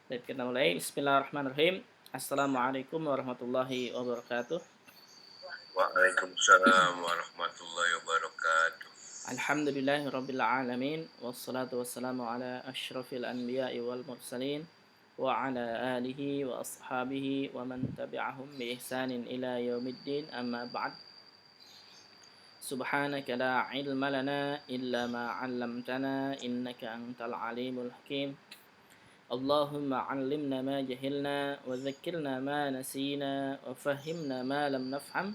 Baik, kita mulai. Bismillahirrahmanirrahim. Assalamualaikum warahmatullahi wabarakatuh. Waalaikumsalam warahmatullahi wabarakatuh. Alhamdulillahi rabbil alamin. Wassalatu wassalamu ala asyrafil anbiya'i wal mursalin. Wa ala alihi wa ashabihi wa man tabi'ahum bi ihsanin ila yaumiddin. Amma ba'd. Subhanaka la ilma lana illa ma 'allamtana innaka antal alimul hakim. اللهم علمنا ما جهلنا وذكرنا ما نسينا وفهمنا ما لم نفهم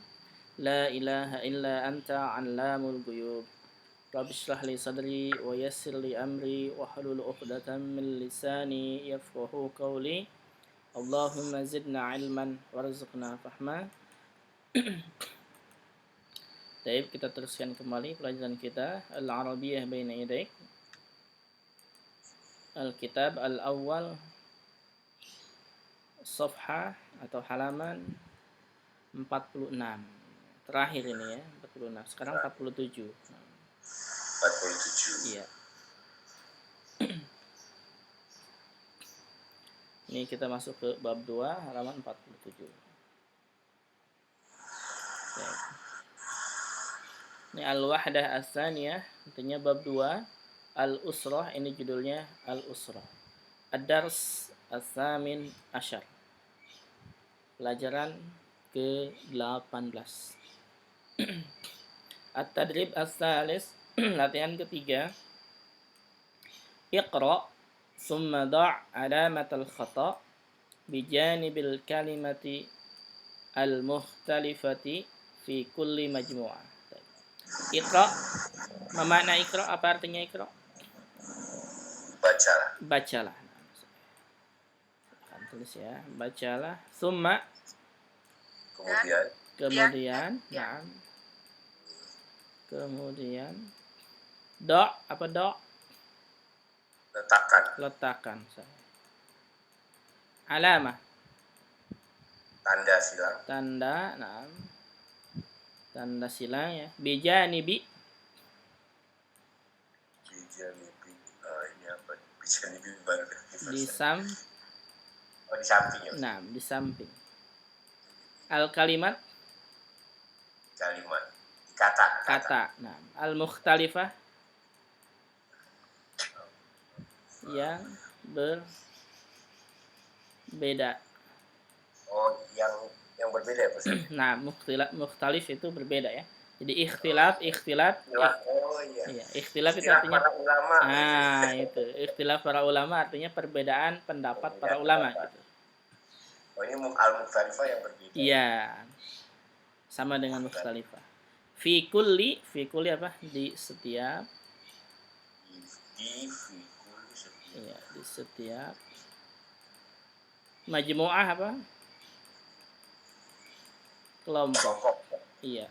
لا إله إلا أنت علام الغيوب رب اشرح لي صدري ويسر لي أمري واحلل عقدة من لساني يفقه قولي اللهم زدنا علما وارزقنا فهما. Baik, kita teruskan kembali pelajaran kita Al-Arabiyyah Baina Yadaik. Al-Kitab Al-Awwal, Safha atau halaman 46. Terakhir ini ya, 46. Sekarang 47. 47. Iya. Ini kita masuk ke bab 2 halaman 47. Baik. Ini Al-Wahdah As-Tsaniyah, artinya bab 2. Al-Usrah, ini judulnya Al-Usrah. Ad-Dars As-Tsamin Asyar. Pelajaran ke-18. At-Tadrib As-Salis, latihan ketiga. Iqra thumma da' alamat al-khata' bijanibil kalimati al-mukhtalifati fi kulli majmu'ah. Iqra, makna Iqra, apa artinya Iqra? Baca. Bacalah. Akan tulis ya, bacalah. Thumma, kemudian, nah, kemudian do, apa do? Letakkan saya. Alamah, Tanda silang. tanda, nah, tanda silang ya. Bijanibi, Bijanibi. Ini apa? Bijanibi baru. di di samping ya. nah, di samping. Al-kalimat, Kalimat. kata. Nah, al-mukhtalifah, yang berbeda. Oh, yang berbeda ya, Pak? Nah, mukhtalif itu berbeda ya. Jadi ikhtilaf. Oh iya. Iya, ikhtilaf itu Istilah artinya para ulama. nah, itu. Ikhtilaf para ulama artinya perbedaan pendapat para ulama gitu. Oh, ini al-mukhtalifah yang berbeda. Iya. Sama dengan mukhtalifah. Fi kulli apa? Di setiap. Iya, di setiap. Majmu'ah apa? Kelompok. Iya.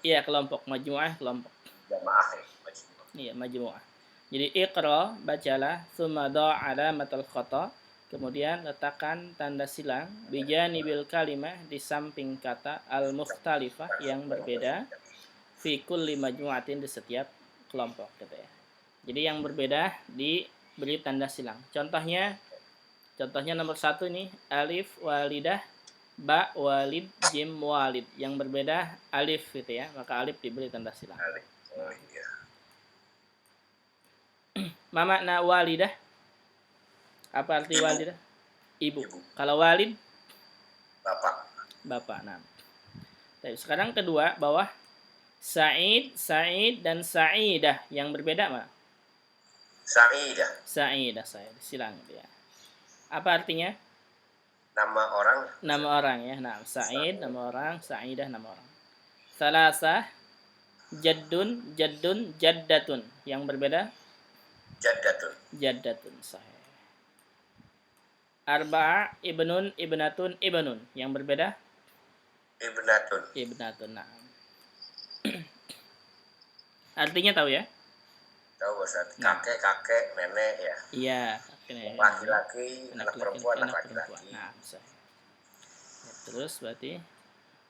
Iya, kelompok. Majmu'ah kelompok. Jamaah ya, majmu'ah. Iya, majmu'ah. Jadi iqra, bacalah, tsumma da' alamatal khata, kemudian letakkan tanda silang bijanibil kalimah, di samping kata al-mukhtalifah yang berbeda fi kulli majmu'atin, di setiap kelompok gitu ya. Jadi yang berbeda diberi tanda silang. Contohnya nomor 1 nih, alif walidah, ba walid, jim walid. Yang berbeda alif gitu ya, maka alif diberi tanda silang. Oh iya. Ma makna walidah? Apa arti walidah? Ibu. Kalau walid? Bapak. Nah. Sekarang kedua, bawah. Sa'id dan Sa'idah. Yang berbeda mah? Sa'idah saya silang ya. Apa artinya? Nama orang ya. Nah, Sa'id nama orang, Sa'idah nama orang. Salasah, jaddun, jaddatun. Yang berbeda? Jaddatun sahih. Arba'a, ibnun, ibnatun. Yang berbeda? Ibnatun. Nah. Artinya tahu ya? Tahu Ustaz. Kakek, nenek ya. Iya, laki-laki, anak perempuan. Nah, bisa. Ya, terus berarti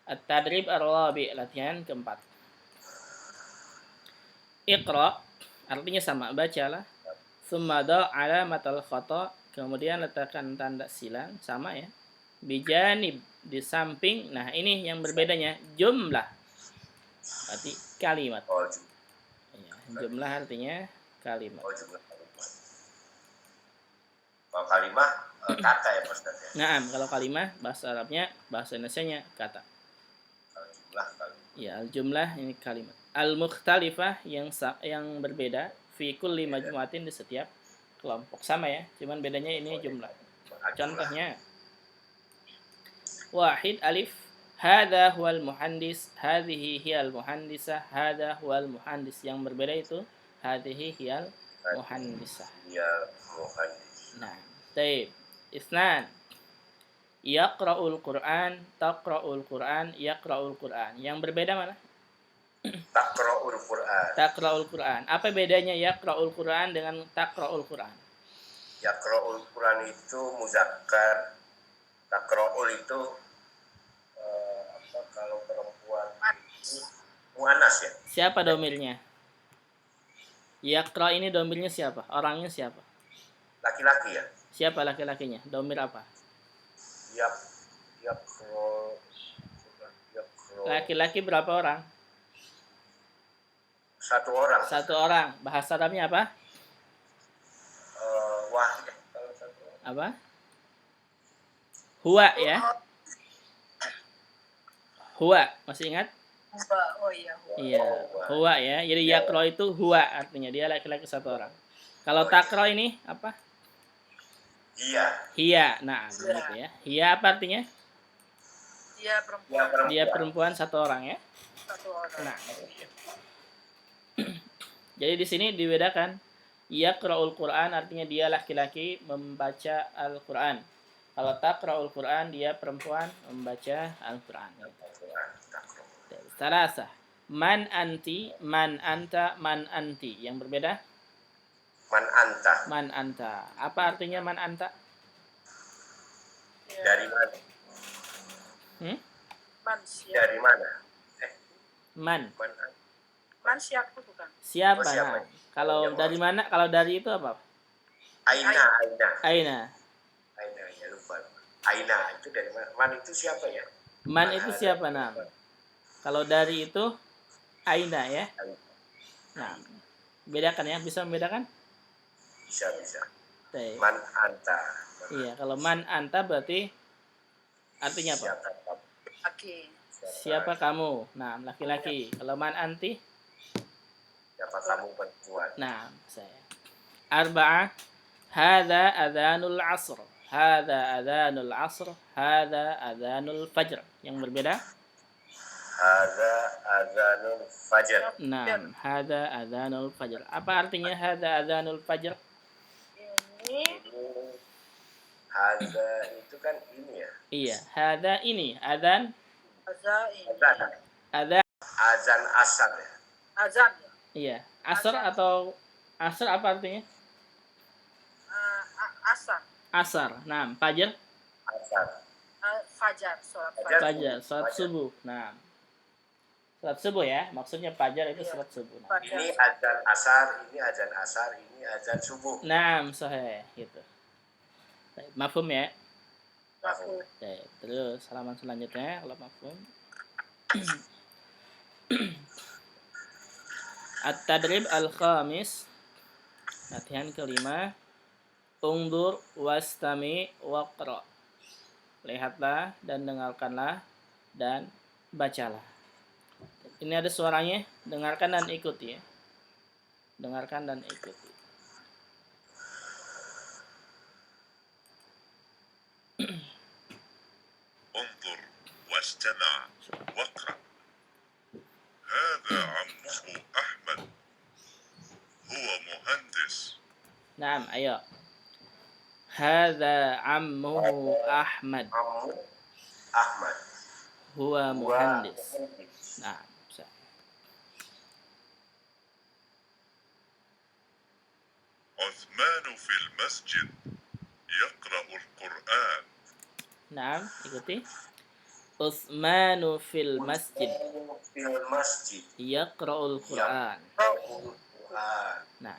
at-tadrib ar-rabi', latihan keempat. Iqra artinya sama, bacalah. Tsumma dha alamatal khata, kemudian letakkan tanda silang, sama ya. Bijanib, di samping. Nah, ini yang berbedanya jumlah. Berarti kalimat. Oh, Ya, jumlah artinya kalimat. jumlah kalimat. Kalau kalimah kata ya Pak Ustaz ya. Nah, kalau kalimah bahasa Arabnya, bahasa Indonesianya kata. Kalau jumlah kalimat. Ya, jumlah ini kalimat. Al-mukhtalifah yang berbeda fi kulli majmu'atin, di setiap kelompok. Sama ya, cuman bedanya ini jumlah. Contohnya wahid alif, hadza huwal muhandis, hadhihi hiyal muhandisah, hadza huwal muhandis. Yang berbeda itu hadhihi hiyal muhandisah. Ya, muhandis. Nah, baik. Isnan, yaqra'ul Qur'an, taqra'ul Qur'an, yaqra'ul Qur'an. Yang berbeda mana? Taqra'ul Qur'an. Taqra'ul Qur'an. Apa bedanya yaqra'ul Qur'an dengan taqra'ul Qur'an? Yaqra'ul Qur'an itu muzakkar. Taqra'ul itu kalau perempuan itu muannas ya. Siapa domirnya? Yaqra ini domirnya siapa? Orangnya siapa? Laki-laki ya. Siapa laki-lakinya? Domir apa? Yaqra. Laki-laki berapa orang? Satu orang. Satu orang. Bahasa Arabnya apa? Wahid. Kalau satu orang. Apa? Huwa ya. Huwa, masih ingat? Oh iya. Iya, huwa ya. Jadi yaqra itu huwa, artinya dia laki-laki satu orang. Kalau taqra ini apa? Iya. Hiya. Nah, begitu ya. Hiya apa artinya? Dia perempuan. Dia perempuan satu orang ya. Satu orang. Nah, jadi di sini dibedakan. Yaqra'ul Qur'an artinya dia laki-laki membaca Al-Qur'an. Kalau taqra'ul Qur'an dia perempuan membaca Al-Qur'an. Salasah. Man anti, man anta, man anti. Yang berbeda? Man anta. Man anta. Apa artinya man anta? Dari mana? Man siapa? Dari mana? Man. Man siapa bukan? Siapa? Oh, siapa? Nah, kalau dari mana? Kalau dari itu apa? Aina. Aina. Aina, ya lupa. Aina itu dari mana? Man itu siapa ya? Man itu siapa? Nah, kalau dari itu aina ya. Nah, bedakan ya. Bisa membedakan? Bisa. Baik. Man anta. Iya, kalau man anta berarti artinya apa? Oke. Siapa kamu? Nah, laki-laki. Kalau man anti? Siapa kamu perempuan? Nah, saya. Arba'ah. Hadza adzanul 'asr. Hadza adzanul 'asr. Hadza adzanul fajr. Yang berbeda? Hadza adzanul fajr. Nah, hadza adzanul fajr. Apa artinya hadza adzanul fajr? Ini Hadza itu kan ini ya. Iya, hadza ini adzan. Adzan. Azan asar ya. Azan. Iya, asar atau asar apa artinya? Asar. Asar. Nah, fajr. Asar. Fajar. Sholat fajar. Fajar, salat subuh. Nah, salat subuh ya, maksudnya fajar itu salat subuh. Nah, Ini azan asar, ini azan asar, ini azan subuh. nah sahih gitu. Baik, mafhum ya. Aku. Baik, terus halaman selanjutnya kalau mafhum. At-tadrib al-khamis. Latihan kelima. Ungdur wastami waqra. Lihatlah dan dengarkanlah dan bacalah. Ini ada suaranya, dengarkan dan ikuti ya. Dengarkan dan ikuti. انظر واستمع واقرأ. هذا عمه أحمد هو مهندس. Naam, ayo. Hadza ammuhu Ahmad. Ammu Ahmad. Huwa muhandis. Nah, bisa. عثمان في المسجد يقرأ القرآن. Naam, ikuti. Utsmanu fil masjid Fil masjid. yaqra'ul Qur'an. Quran. Nah,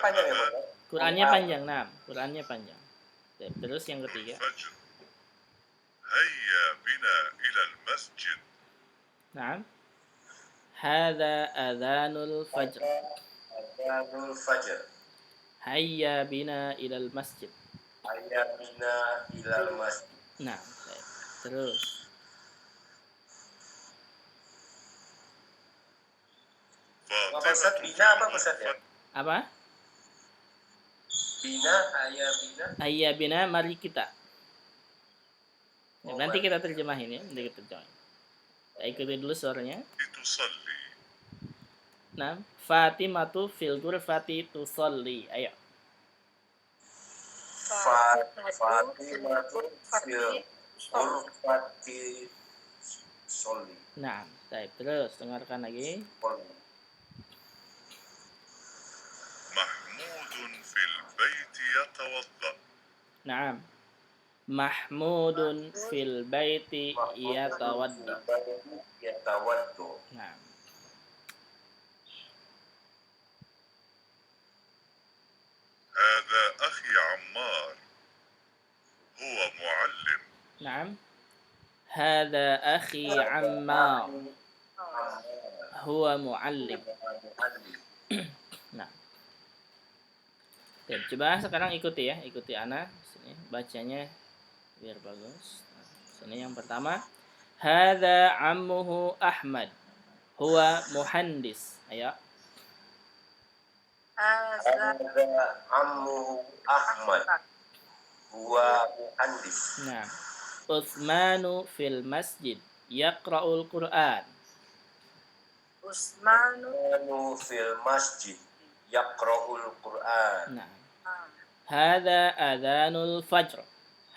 panjang ya, Bang? Qurannya panjang, nah. Qurannya panjang. Terus yang ketiga. الفجر هيا بنا إلى المسجد Nah. Hadza adzanul fajr. Adzanul fajr. Hayya bina ilal masjid. Hayya bina ilal masjid. Nah, baik. Terus. Pak فاطمة Ustadz, في bina apa Ustadz ya? الغرفة Apa? Bina, hayya bina. Hayya bina, mari kita. Ya, nanti kita terjemahin ya, nanti kita terjemahin. Kita ikuti dulu suaranya. لتصلي Nah, Fatimatu fil ghurfati tusalli. Ayo. Fatimatu fil ghurfati sholli. Nah, baik. Terus dengarkan lagi. محمود في البيت يتوضأ Nah, Mahmudun fil baiti yatawadda. Yatawaddu. Nah, هذا أخي عمار هو معلم نعم. هذا أخي عمار هو معلم. Nah. Oke, coba sekarang ikuti ya, ikuti Ana sini bacanya biar bagus. Nah, sini yang pertama, hadza ammuhu Ahmad huwa muhandis. Ayo. Hadza Ammu Ahmad huwa muhandis. Nah, Utsmanu fil masjid yaqra'ul Qur'an. Usmanu Anu fil masjid yaqra'ul Qur'an. Nah, hadza adzanul fajr.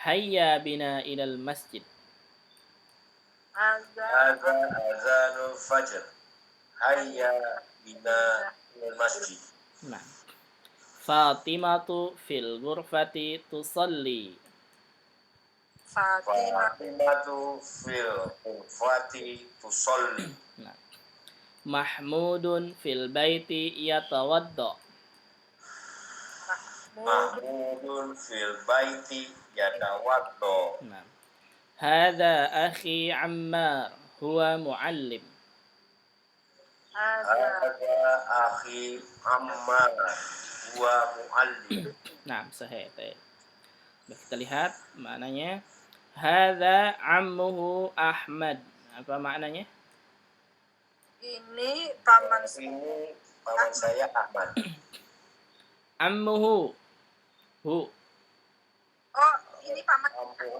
Hayya bina ilal masjid. hadza Hadza azanul fajr. Hayya bina ilal masjid. Nah, Fatimatu fil ghurfati tusalli. Fatimah Fatimatu fil ghurfati tusalli. Nah, Mahmudun fil baiti yatawadda. Mahmudun fil baiti yatawaddo. Nah, hadza akhi Ammar huwa muallim. hadza Hadza akhi Ammar huwa muallim. Nah, sahih. Kita lihat maknanya. Hadza ammuhu Ahmad. Apa maknanya? ini paman Ini paman saya Ahmad. Ammuhu. Hu. oh ini paman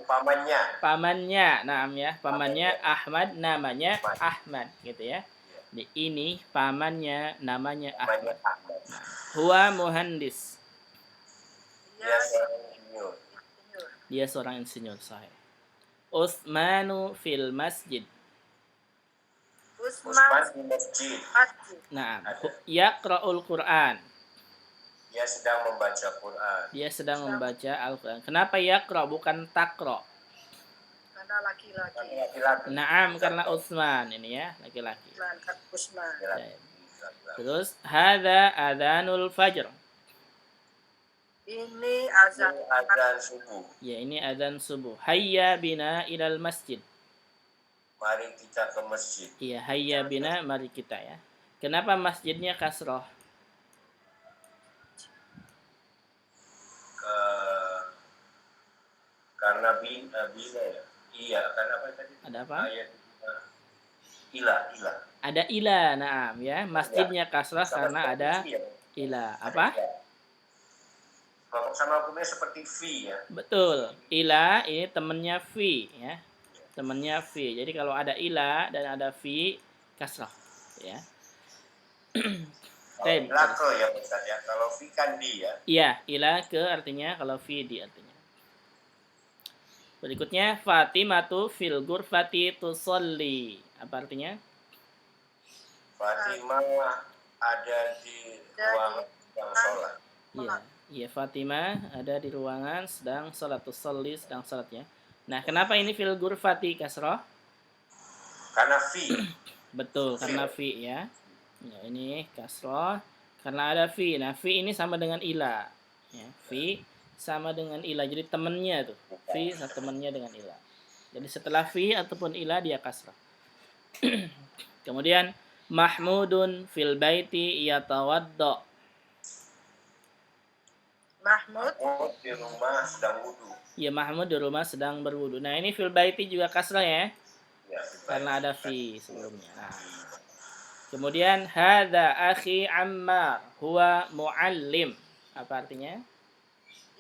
Pamannya. Pamannya. Naam ya. Pamannya Ahmad, namanya Ahmad gitu ya. Di ini pamannya namanya Pamannya Ahmad. Ahmad. Huwa muhandis. Dia seorang insinyur. Dia seorang insinyur sahih. Utsmanu fil masjid. Usman Usman di masjid. masjid Naam. Yaqra'ul Qur'an. Dia sedang membaca Quran. Dia sedang membaca Al-Qur'an. Kenapa yaqra bukan taqra? karena laki-laki Laki-laki. Naam, karena Utsman ini ya, laki-laki. Usman Terus hadza adzanul fajr. ini azan Adzan subuh. Ya, ini adzan subuh. Hayya bina ilal masjid. Mari kita ke masjid. Iya, hayya bina, mari kita ya. Kenapa masjidnya kasroh? Karena bina ya. Iya, karena apa tadi? Ada apa? Ayat ila. Ada ila, naam ya. Masjidnya kasroh karena ada ila. Apa? Sama hukumnya seperti fi ya. Betul. Ila ini temennya fi ya. Temennya fi. Jadi kalau ada ila dan ada fi kasroh ya. Ila ke ya Ustaz ya. Kalau fi kan di ya. Iya, ila ke artinya, kalau fi di artinya. Berikutnya Fatimatu fil ghurfati tusalli. Apa artinya? Fatimah ada di ruang yang sholat. Iya. Iya, Fatimah ada di ruangan sedang salat, tusalli sedang salatnya. Nah, kenapa ini fil ghurfati kasroh? Karena fi. Betul, karena fi ya. Ya, ini kasroh Karena ada fi. Nah, fi ini sama dengan ila. Ya, fi sama dengan ila. Jadi temannya tuh. Fi sama temannya dengan ila. Jadi setelah fi ataupun ila dia kasrah. Kemudian Mahmudun fil baiti yatawadda. Mahmud Mahmud di rumah sedang wudhu. Ya, Mahmud di rumah sedang berwudu. Nah, ini fil baiti juga kasrah ya. Ya, Karena ada fi sebelumnya. Nah. Kemudian hadza akhi Ammar huwa muallim. Apa artinya?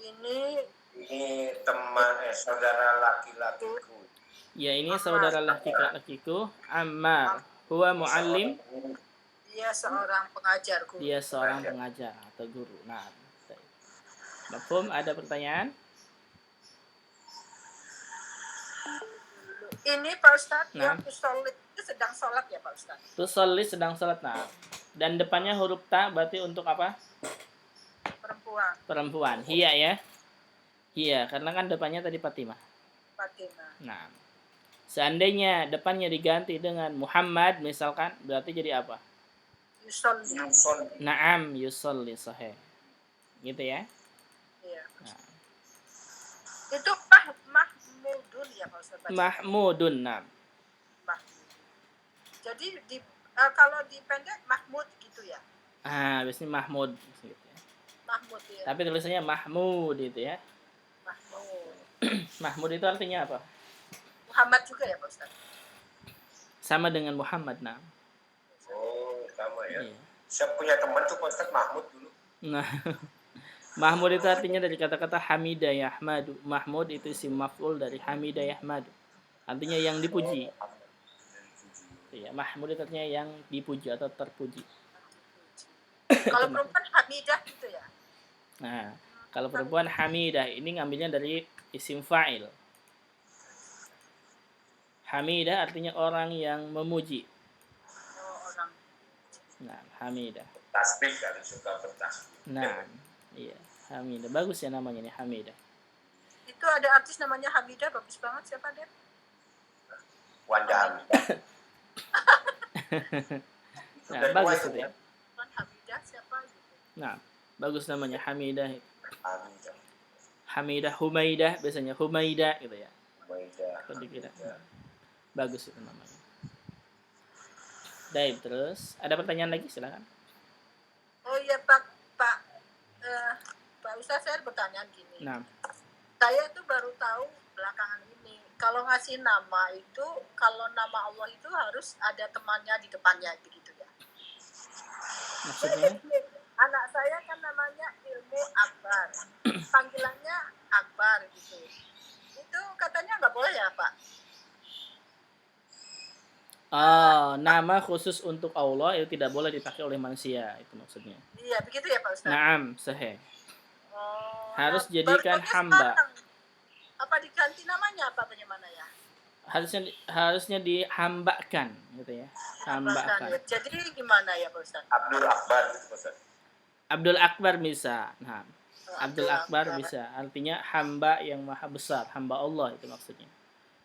ini ini teman saudara laki-lakiku. Ya, ini saudara laki-lakiku Ammar huwa muallim. dia seorang pengajar guru. Dia seorang pengajar atau guru. Nah, mafhum, ada pertanyaan? Ini Pak Ustadz Nah. yang usolid itu sedang sholat ya Pak Ustadz? Tusolli sedang salat. Nah, dan depannya huruf ta berarti untuk apa? Perempuan, Perempuan. Hiya ya. Hiya, karena kan depannya tadi Fatimah. Fatimah. Nah, seandainya depannya diganti dengan Muhammad misalkan, berarti jadi apa? Yusolli. Naam yusolli sahih. Gitu ya. Iya. Nah. Itu Mahmudun ya Pak Ustadz? Mahmudun. Nah. Mahmud. Jadi kalau dipendek Mahmud gitu ya? Biasanya Mahmud gitu ya. Mahmud ya. Tapi tulisannya Mahmud itu ya. Mahmud. Mahmud itu artinya apa? Muhammad juga ya Pak Ustadz? Sama dengan Muhammad. Nah. Oh, sama ya. Iya. Saya punya teman tuh Pak Ustadz Mahmud dulu. Nah, Mahmud itu artinya dari kata-kata Hamidah Yahmadu. Mahmud itu isim maf'ul dari Hamidah Yahmadu. Artinya yang dipuji. Iya, Mahmud itu artinya yang dipuji atau terpuji. Kalau perempuan Hamidah gitu ya? Nah, kalau perempuan Hamidah ini ngambilnya dari isim fa'il. Hamidah artinya orang yang memuji. Oh, orang. Nah, Hamidah. Tasbih kan suka bertasbih. Nah, iya, Hamidah. Bagus ya namanya nih, Hamidah. Itu ada artis namanya Hamidah, bagus banget, siapa dia? Wanda Hamidah. Nah, bagus itu ya. Hamidah siapa gitu? Nah, bagus namanya Hamidah. Hamidah. Hamidah, Humaidah, biasanya Humaidah gitu ya. Hamidah. Kalau dikira. Bagus itu namanya. Baik, terus ada pertanyaan lagi, silakan. Oh iya Pak Ustadz, saya bertanya gini. Nah, Saya tuh baru tahu belakangan ini, kalau ngasih nama itu, kalau nama Allah itu harus ada temannya di depannya, begitu ya. maksudnya? Anak saya kan namanya Ilmu Akbar, panggilannya Akbar gitu. Itu katanya nggak boleh ya Pak? Nama khusus untuk Allah itu tidak boleh dipakai oleh manusia, itu maksudnya. Iya, begitu ya Pak Ustadz? Naam, sahih. Oh, Harus nah, jadikan baru hamba. sekarang. Apa diganti namanya apa bagaimana ya? Harusnya dihambakan gitu ya. Hambakan. Ya. Jadi gimana ya Pak Ustadz? Abdul Akbar gitu Pak Ustadz. Abdul Akbar bisa. Nah, Oh, Abdul Akbar bisa. Artinya hamba yang maha besar, hamba Allah itu maksudnya.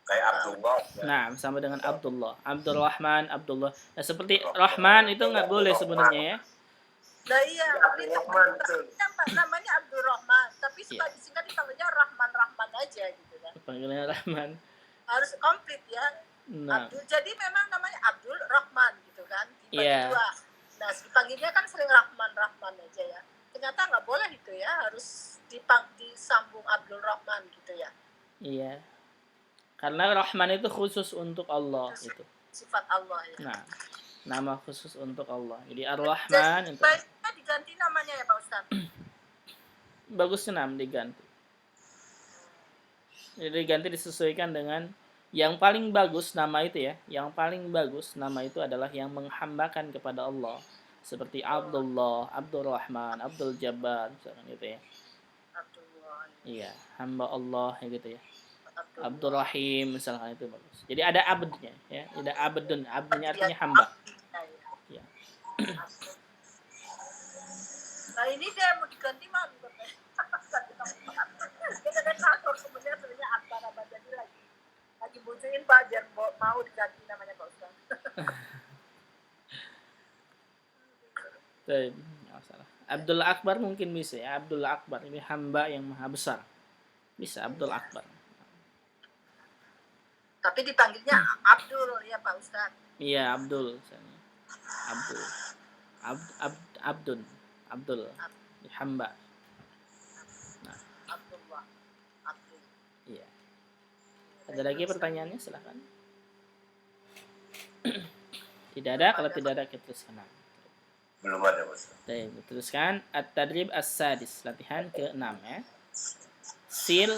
Kayak Abdullah. Ya. Nah, sama dengan Abdullah. Abdul Rahman, Abdullah. Nah, seperti Rahman itu nggak boleh sebenarnya ya. Nah iya, Abdul Rahman betul. namanya Abdul Rahman, tapi Iya. suka disingkat dipanggilnya Rahman aja gitu kan. Panggilannya Rahman. Harus komplit ya. Nah, Abdul. Jadi memang namanya Abdul Rahman gitu kan. Dibagi Iya. dua. Nah, dipanggilnya kan sering Rahman aja ya. Ternyata nggak boleh itu ya, harus disambung Abdul Rahman gitu ya. iya. Karena Rahman itu khusus untuk Allah itu. Sifat Allah ya. Nah, nama khusus untuk Allah. Jadi Ar-Rahman Jadi, itu baiknya diganti namanya ya Pak Ustadz. bagusnya nama diganti. Jadi diganti disesuaikan dengan yang paling bagus nama itu ya. Yang paling bagus nama itu adalah yang menghambakan kepada Allah. Seperti Abdullah, Abdul Rahman, Abdul Jabbar, misalkan gitu ya. Abdullah. Iya, hamba Allah ya gitu ya. Abdullah. Abdul Rahim misalkan itu bagus. Jadi ada abdnya ya, ada abdun. Abdnya artinya hamba. Ya. Nah ini dia mau diganti mah kita kan takut sebenarnya Akbar Abadani lagi bujuin Pak biar mau diganti namanya Pak Ustaz. Baik, Abdul Akbar mungkin bisa ya. Abdul Akbar ini hamba yang maha besar. Bisa Abdul Akbar. Tapi dipanggilnya Abdul ya Pak Ustadz. Iya, Abdul misalnya. Abdul. Abdun. Abdul. Hamba. Abdullah. Abdul. Iya. Ada lagi pertanyaannya? Silahkan. Tidak ada. Kalau tidak ada kita teruskan. Belum ada, Bos. Baik, teruskan at-tadrib as-sadis, latihan ke-6 ya. Sil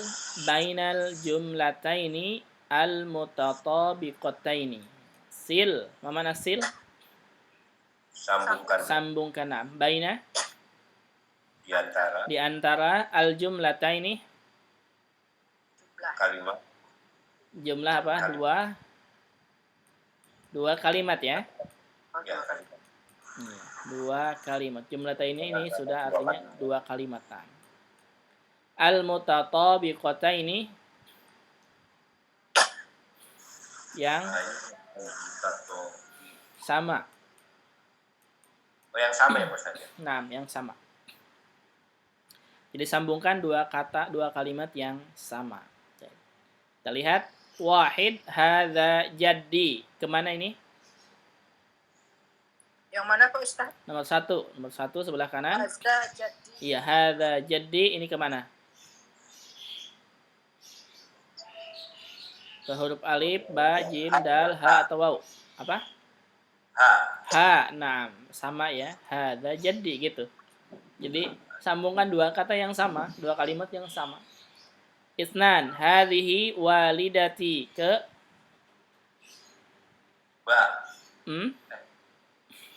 bainal jumlataini al-mutatabiqataini. Sil, apa mana sil? Sambungkan Sambungkan baina di antara di antara al-jumlataini. Jumlah. kalimat Jumlah apa? Dua kalimat ya. ya kalimat. Iya, dua kalimat. Jumlataini ini sudah artinya dua kalimat. Al-mutatabiqataini yang sama. Oh, yang sama ya, Bos tadi. Yang sama. Jadi sambungkan dua kata, dua kalimat yang sama. Kita lihat wahid hadza jaddi. Kemana ini? Yang mana Pak Ustadz? Nomor satu sebelah kanan. Hadza jadi. Iya, hadza jaddi ini kemana? Ke huruf alif, ba, jim, dal, ha atau waw? Apa? Ha. Nah, sama ya. Hadza jaddi gitu. Jadi sambungkan dua kata yang sama, dua kalimat yang sama. Isnan, hadhihi walidati ke Ba. hmm?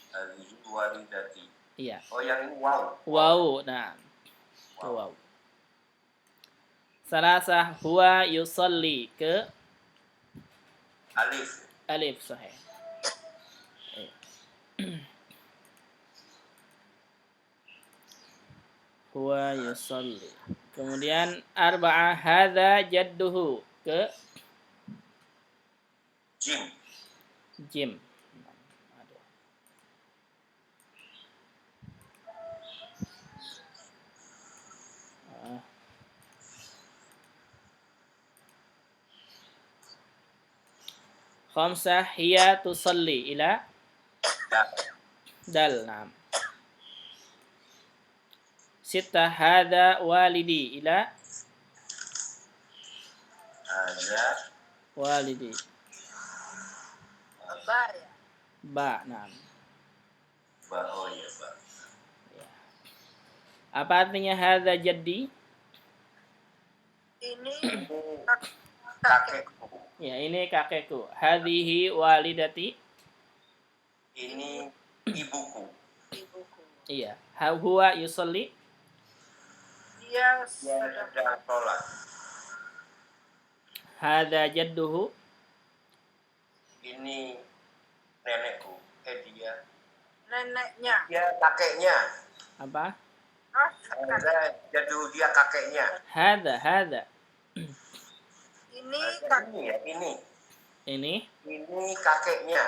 Hadhihi walidati. Iya. Oh, yang ini wow. Wow. Nah, wow. Salasah huwa yusalli ke Alif. alif sahih. Huwa yusalli. Kemudian arba'ah hadza jadduhu ke Jim. jim. Khamsah hiya tusalli ila Ya. dal. Naam. Sittah hadza walidi ila Ada walidi. Ba ya. Ba. Naam. ba. Oh ya, ba. Apa artinya hadza jaddi? Ini Kakekku. Ya, ini kakekku. Hadhihi walidati. Ini ibuku. ibuku. Iya. Huwa yusalli. Dia Dia sedang sedang sholat. Hadza jadduhu. Ini nenekku. Dia neneknya. kakeknya. Apa? Ada jadul dia kakeknya. Hadza. Ini Ini ya, ini. Ini Ini kakeknya.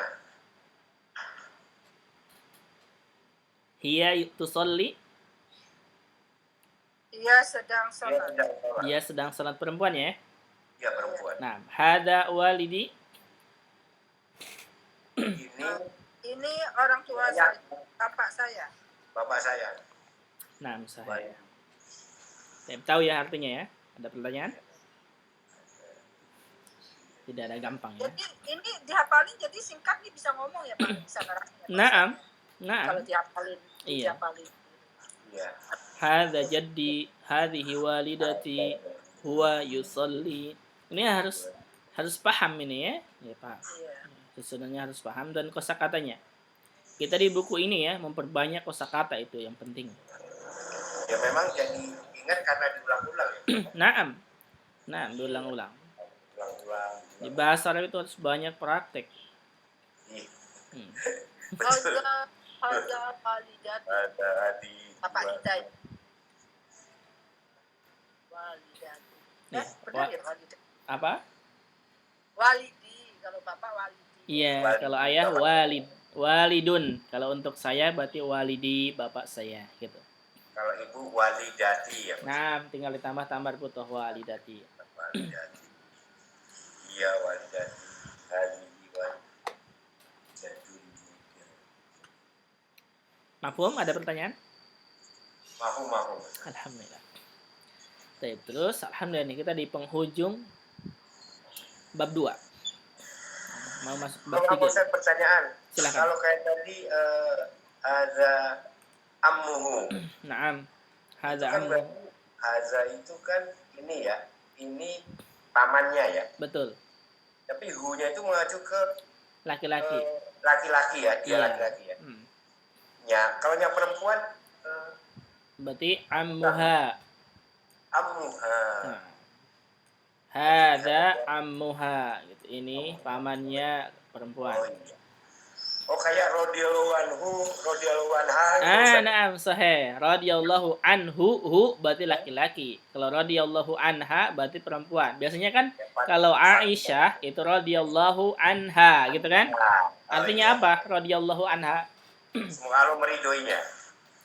hiya tusalli. dia sedang Dia sholat. sedang sholat. Dia sedang salat perempuan ya. Dia perempuan. Nah, hadza walidi. Ini orang tua saya, bapak saya. Bapak saya. Nah, misalnya. Baik. Saya tahu ya artinya ya. Ada pertanyaan? Tidak ada gampang ya. Jadi ini dihafalin jadi singkat nih bisa ngomong ya Pak, bisa ngerasnya. Naam. Kalau dihafalin, Iya. dihafalin. Iya. Hadza jaddi, hadhihi walidati, huwa yusalli. Ini harus paham ini ya. Ya, Pak. Iya. Sebenarnya harus paham dan kosakatanya. Kita di buku ini ya memperbanyak kosakata itu yang penting. Ya memang jadi ingat karena diulang-ulang ya. Naam. Nah, diulang-ulang. Ulang-ulang. Di bahasa Arab itu harus banyak praktek. Iya. Hadza walidati. Ada di Bapak kita ya. Walidati. Ya, Benar ya walidati. Apa? Walidi, kalau bapak walidi. Iya, kalau ayah walidun. Kalau untuk saya berarti walidi, bapak saya gitu. Kalau ibu walidati ya. Nah, tinggal ditambah butuh walidati. Walidati. Iya walidati. Hadihi walidati. Mafhum? Ada pertanyaan? Mahu. Alhamdulillah. Baik, terus alhamdulillah nih kita di penghujung bab 2. Mau masuk bab Kalau 3. saya pertanyaan. Silakan. Kalau kayak tadi ada ammuhu. Naam. Hadza Kan ammu. berarti haza itu kan ini ya. Ini pamannya ya. Betul. Tapi hu-nya itu mengacu ke Laki-laki. laki-laki ya. Dia Iya. laki-laki ya. Hmm. Ya, kalau yang perempuan Berarti ammuha. ammuha. Nah. Hadza ammuha gitu. Ini pamannya perempuan. Oh, iya. Oh kayak radhiyallahu anhu, radhiyallahu anha. Naam sahih. Radhiyallahu anhu hu berarti laki-laki. Kalau radhiyallahu anha berarti perempuan. Biasanya kan kalau Aisyah itu radhiyallahu anha gitu kan? Artinya apa? Radhiyallahu anha. Semoga Allah meridhoinya.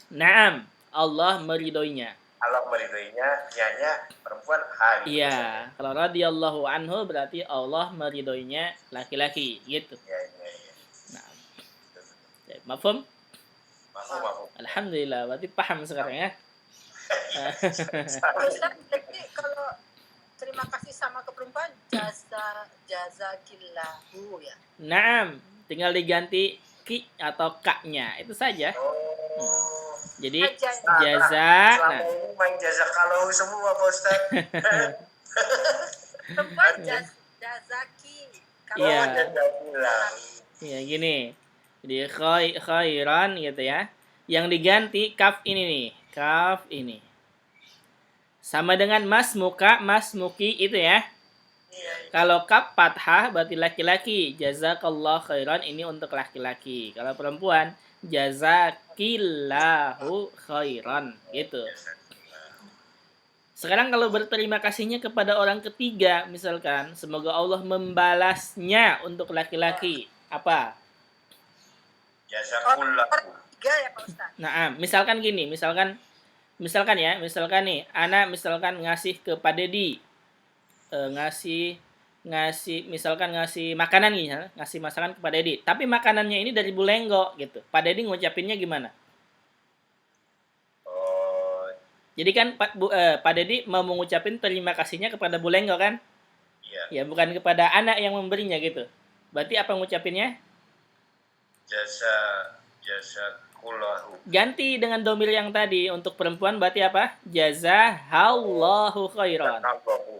Naam, Allah meridhoinya. Allah meridhoinya, nyanya perempuan ha. Gitu. Iya, kalau radhiyallahu anhu berarti Allah meridhoinya laki-laki gitu. Iya. Nah, mafhum? Mahu. Alhamdulillah, berarti paham sekarang ya. Jadi kalau terima kasih sama ke perempuan jazakillahu ya. Naam, tinggal diganti ki atau kaknya itu saja. Oh. Jadi Aja. jaza. Selama Nah, ini main jazakallahu semua Pak Ustaz. Perempuan jazaki. Kalau Iya. Jazakallah. ya gini. Jadi khairan gitu ya. Yang diganti kaf ini nih, kaf ini. Sama dengan masmuki itu ya. Iya. Kalau kaf fathah berarti laki-laki. Jazakallah khairan ini untuk laki-laki. Kalau perempuan jazakillahu khairan gitu. Sekarang kalau berterima kasihnya kepada orang ketiga, misalkan semoga Allah membalasnya untuk laki-laki. Apa? Jazakallahu. tiga ya Pak Ustaz. Nah, misalkan gini, misalkan nih, Ana misalkan ngasih ke Pak Dedi, ngasih makanan nih, ya, ngasih masakan ke Pak Dedi. Tapi makanannya ini dari Bulenggo gitu. Pak Dedi ngucapinnya gimana? Oh, Jadi kan Pak Dedi mau mengucapin terima kasihnya kepada Bulenggo kan? iya. Ya bukan kepada anak yang memberinya gitu. Berarti apa ngucapinnya? Jazakallahu. Ganti dengan domir yang tadi. Untuk perempuan berarti apa? Jazahallahu khairan. Jazakallahu.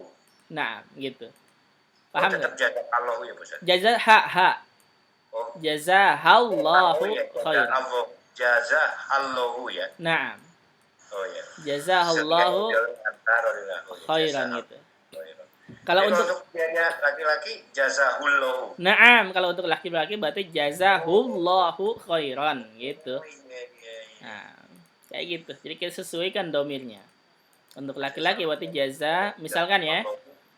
Nah, gitu. Oh, Paham tetap nggak? jazakallahu ya Pak Ustaz. Ha. Oh, Jazahallahu ya. khairan. Jazakallahu ya. Nah, Oh ya. jazahallahu khairan gitu. Kalau Jadi untuk untuk dianya laki-laki jazahullahu. Naam, kalau untuk laki-laki berarti jazahullahu khairan gitu. Oh, iya. Nah, kayak gitu. Jadi kita sesuaikan domirnya. Untuk laki-laki berarti jaza, misalkan ya.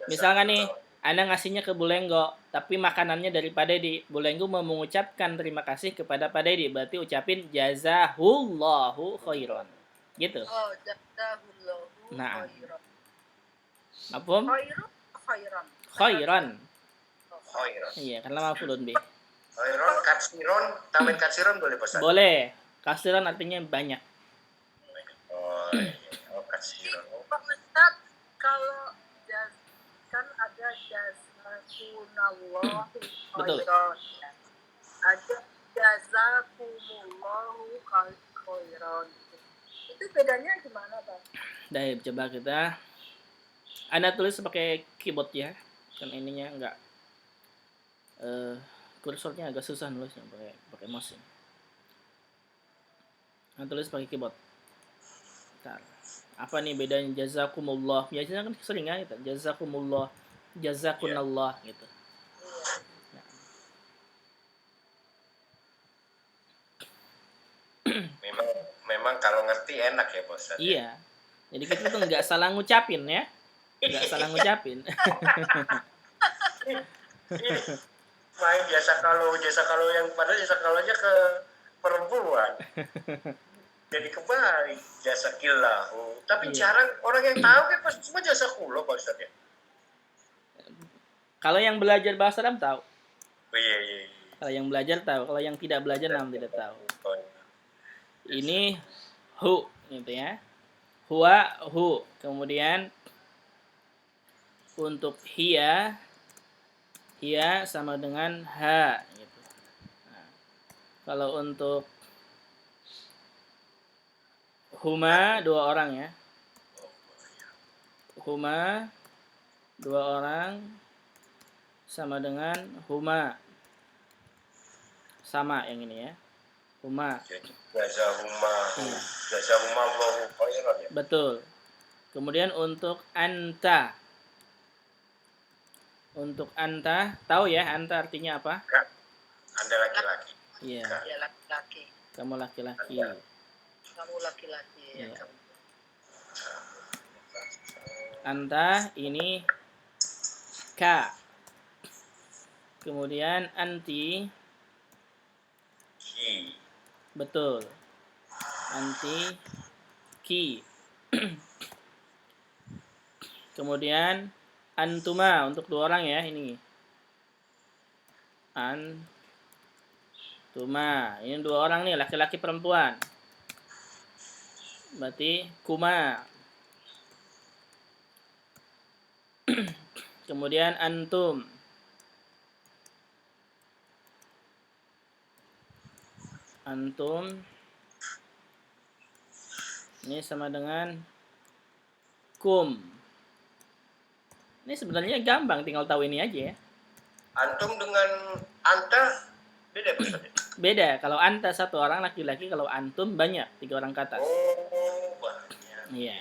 Misalkan nih, Anda ngasihnya ke Bulenggo, tapi makanannya dari Pak Dedi. Bulenggo mau mengucapkan terima kasih kepada Pak Dedi, berarti ucapin jazahullahu khairan. Gitu. Oh, jazahullahu Nah. khairan. Mafhum? Khairan. Khairan. Khairan. Iya, karena mafulun bi. Khairan katsiron, tambahin katsiron boleh Pak Ustaz? Boleh. Kasiran artinya banyak. Oh, iya. Oh, katsiron. Oh, Pak Ustaz, kalau kan ada jazakumullahu Betul. khairan. Ada jazakumullahu khairan. Itu bedanya gimana, Pak? Baik, coba kita Anda tulis pakai keyboard ya. Kan ininya enggak kursornya agak susah nulisnya pakai mouse. Anda tulis pakai keyboard. Bentar. Apa nih bedanya jazakumullah? Biasanya kan sering ya gitu. Jazakumullah, jazakunallah gitu. Nah, memang kalau ngerti enak ya Pak Ustaz. iya. Jadi kita tuh nggak salah ngucapin ya. Nggak salah ngucapin. Main jasa kalau yang padahal jasa kalau aja ke perempuan. jadi kembali jasakillahu. Tapi Iya. jarang orang yang tahu kan pasti cuma jazakullah Pak Ustaz ya. Kalau yang belajar bahasa Arab tahu. Oh, iya. Kalau yang belajar tahu. Kalau yang tidak belajar namun tidak tahu. Oh, iya. Ini hu gitu ya. Huwa hu. Kemudian untuk hiya sama dengan ha gitu. Nah, kalau untuk huma dua orang ya. Huma dua orang sama dengan huma. Sama yang ini ya. Huma. Jadi jazahumma Allahu khairan ya. Betul. Kemudian untuk anta. Untuk anta, tahu ya anta artinya apa? Anda laki-laki. Iya, Ya laki-laki. kamu laki-laki. Kamu laki-laki ya. Iya. Kamu. Anta ini ka. Kemudian anti, Ki. betul. Anti ki. Kemudian antuma untuk dua orang ya ini. Antuma. Ini dua orang nih, laki-laki perempuan. Berarti kuma. Kemudian antum. Antum. Ini sama dengan kum. Ini sebenarnya gampang, tinggal tahu ini aja ya. Antum dengan anta beda Pak Ustaz ya? Beda, kalau anta satu orang laki-laki, kalau antum banyak, 3 orang ke atas. Oh, banyak. Iya.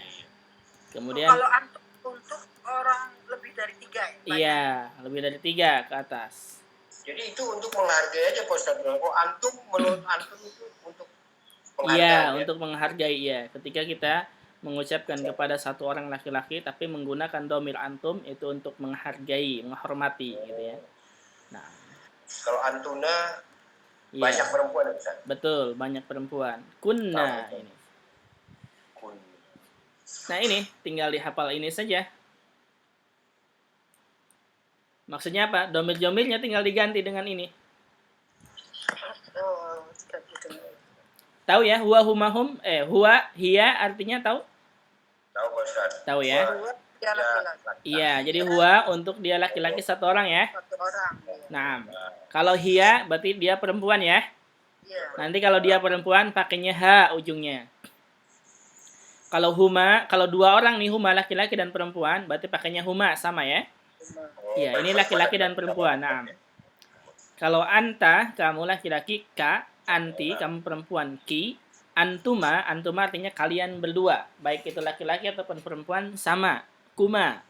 Kemudian Kalau antum untuk orang lebih dari 3 ya? Banyak. iya, lebih dari 3 ke atas. Jadi itu untuk menghargai aja Pak Ustaz. Kalau antum menurut antum itu untuk penghargaan Iya, ya? untuk menghargai ya. Ketika kita mengucapkan kepada satu orang laki-laki tapi menggunakan domir antum itu untuk menghargai, menghormati gitu ya. Nah, Kalau antuna iya. banyak perempuan ya Ustaz? Betul, banyak perempuan. Kunna ini. Kun. Nah, ini tinggal dihafal ini saja. Maksudnya apa? Domir-domirnya tinggal diganti dengan ini. Oh, gitu. Tahu ya, huwa humahum, huwa hiya artinya tahu? Tahu Pak Ustaz? Tahu ya? Dua, dia laki-laki. Iya, jadi huwa untuk dia laki-laki satu orang ya. Satu orang. Ya. Nah, kalau hiya berarti dia perempuan ya. Iya. Nanti kalau dia perempuan pakainya ha ujungnya. Kalau huma, kalau dua orang nih huma laki-laki dan perempuan, berarti pakainya huma sama ya. Iya, ini laki-laki dan perempuan. Nah, kalau anta kamu laki-laki, ka, anti kamu perempuan, ki, antuma artinya kalian berdua, baik itu laki-laki ataupun perempuan sama, kuma.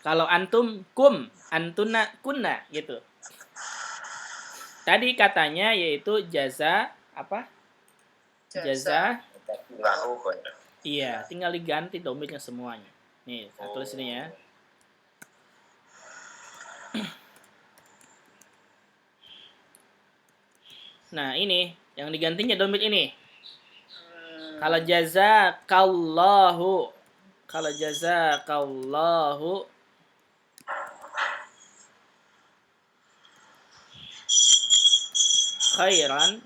Kalau antum, kum, antuna, kunna gitu. Tadi katanya yaitu jaza apa? Jaza. Lahu Pak. Iya, tinggal diganti domirnya semuanya. Nih, saya tulis ini ya. Nah, ini yang digantinya domir ini. Kalau jazakallahu khairan.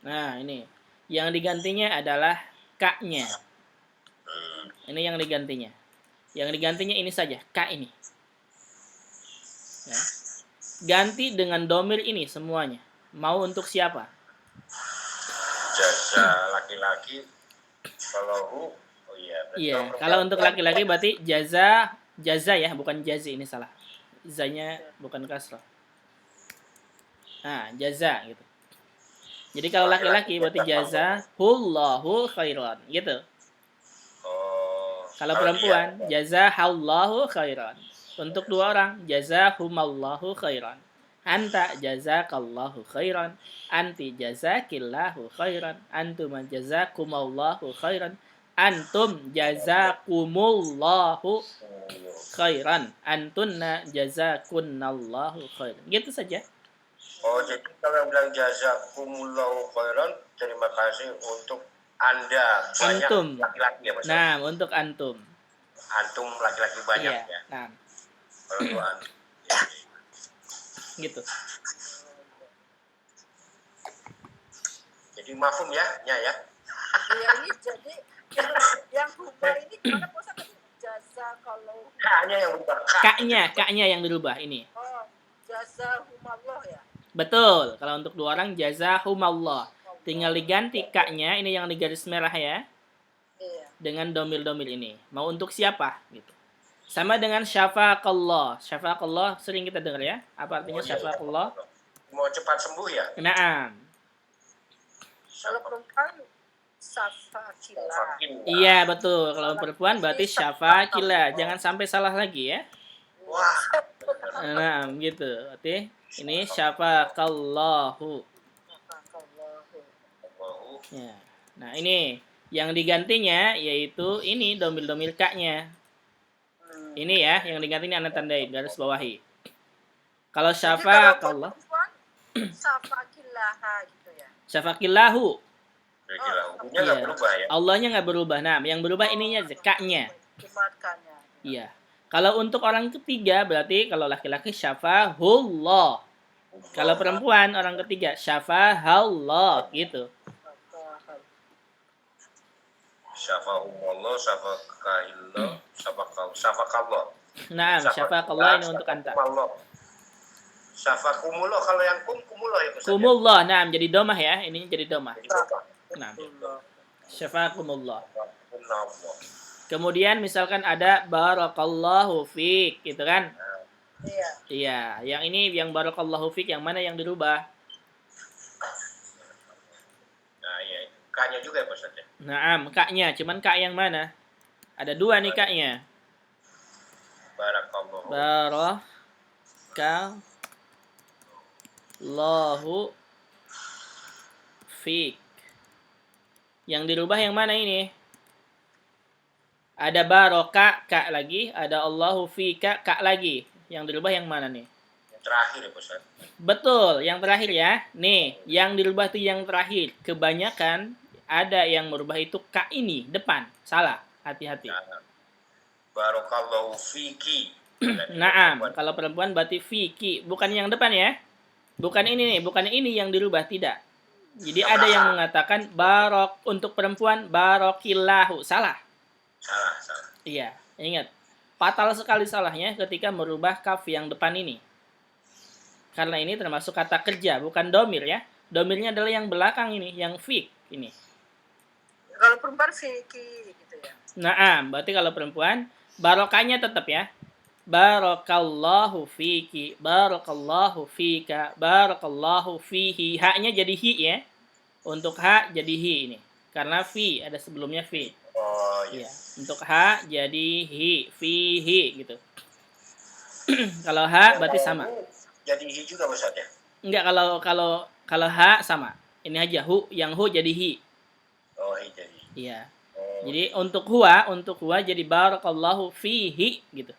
Nah, ini yang digantinya adalah ka-nya. Ini yang digantinya. Yang digantinya ini saja, ka ini. Ya. Ganti dengan domir ini semuanya. Mau untuk siapa? Jaza laki-laki. Kalau hu, oh iya. Iya, kalau untuk laki-laki berarti jaza ya, bukan jazi, ini salah. Zanya bukan kasrah. Nah, jaza gitu. Jadi kalau laki-laki berarti jaza hullahu khairan gitu. Oh. Kalau perempuan jazahallahu khairan. Untuk dua orang jazahumallahu khairan. Anta jazakallahu khairan. Anti jazakillahu khairan. Antuma jazakumallahu khairan. Antum jazakumullahu khairan. Antunna jazakunnallahu khairan. Gitu saja. Oh, jadi kalau yang bilang jazakumullahu khairan, terima kasih untuk Anda banyak Antum. laki-laki ya Mas. Nah, untuk antum. Antum laki-laki banyak Iya. ya. Nah, Kalau untuk antum. gitu. Jadi mafhum ya, ya. Ya ini jadi yang huma ini gimana Pak Ustaz? Jasa kalau Kaknya yang berubah. Kaknya yang dirubah ini. jasa humallah ya. Betul. Kalau untuk dua orang jazahumallah. Tinggal diganti kaknya, ini yang di garis merah ya, Iya. dengan domir-domir ini. Mau untuk siapa? Gitu. Sama dengan syafaqallah. Syafaqallah sering kita dengar ya. Apa artinya syafaqallah? Mau cepat sembuh ya? Naam. Kalau perempuan safakila. Iya betul. Kalau perempuan berarti syafaqillah. Jangan sampai salah lagi ya. Wah. Nah, gitu. Berarti ini syafaqallahu. Ya. Nah, ini yang digantinya yaitu ini domir-domir kaknya. Ini ya, yang diganti ini anda tandai garis bawahi. Kalau syafaqallah, Safakilah gitu ya. syafaqillahu. Kira-kira hukumnya nggak Iya. berubah ya? Allahnya nggak berubah. Nah, yang berubah ininya kaknya. Dimatkannya. Iya. Kalau untuk orang ketiga berarti kalau laki-laki syafahullah. Kalau perempuan orang ketiga syafahallah gitu. Syafahumullah, syafakahillah, syafakallah. Nah, syafaqallah ini untuk anta. Syafakumullah, kalau yang kumullah ya Ustaz. Kumullah, nah jadi domah ya. Ini jadi domah. Jadi apa? Nah, syafaqumullah. Syafakumullah. Kemudian misalkan ada barakallahu fiik, gitu kan? Iya. Iya, yang ini yang barakallahu fiik yang mana yang dirubah? Nah, iya. K-nya juga ya Pak Ustaz ya? Naam, kaknya, cuman kak yang mana? Ada dua nih kaknya. Barakallahu. Barakallahu fiik. Yang dirubah yang mana ini? Ada barokah kak lagi, ada Allahu fika kak lagi. Yang dirubah yang mana nih? Yang terakhir ya Pak Ustaz. Betul, yang terakhir ya. Nih, yang dirubah itu yang terakhir. Kebanyakan ada yang merubah itu kak ini depan. Salah, hati-hati. Nah, barakallahu fiki. Naam, kalau perempuan berarti fiki, bukan yang depan ya. Bukan ini nih, bukan ini yang dirubah, tidak. Jadi ada yang mengatakan barok untuk perempuan barokillahu. Salah. Salah. Iya, ingat. Fatal sekali salahnya ketika merubah kaf yang depan ini. Karena ini termasuk kata kerja, bukan domir ya. Domirnya adalah yang belakang ini, yang fik ini. Kalau perempuan fiki gitu ya. Naam, berarti kalau perempuan barokahnya tetap ya. Barakallahu fiki, barakallahu fika, barakallahu fihi. Haknya jadi hi ya. Untuk ha jadi hi ini. Karena fi ada sebelumnya fi. Oh iya. Iya. Untuk ha jadi hi, fihi gitu. Kalau ha berarti sama. Jadi hi juga Pak Ustaz ya? Enggak, kalau ha sama. Ini aja yang hu jadi hi. Oh hi jadi. Iya. Oh, Jadi untuk huwa jadi barakallahu fihi gitu.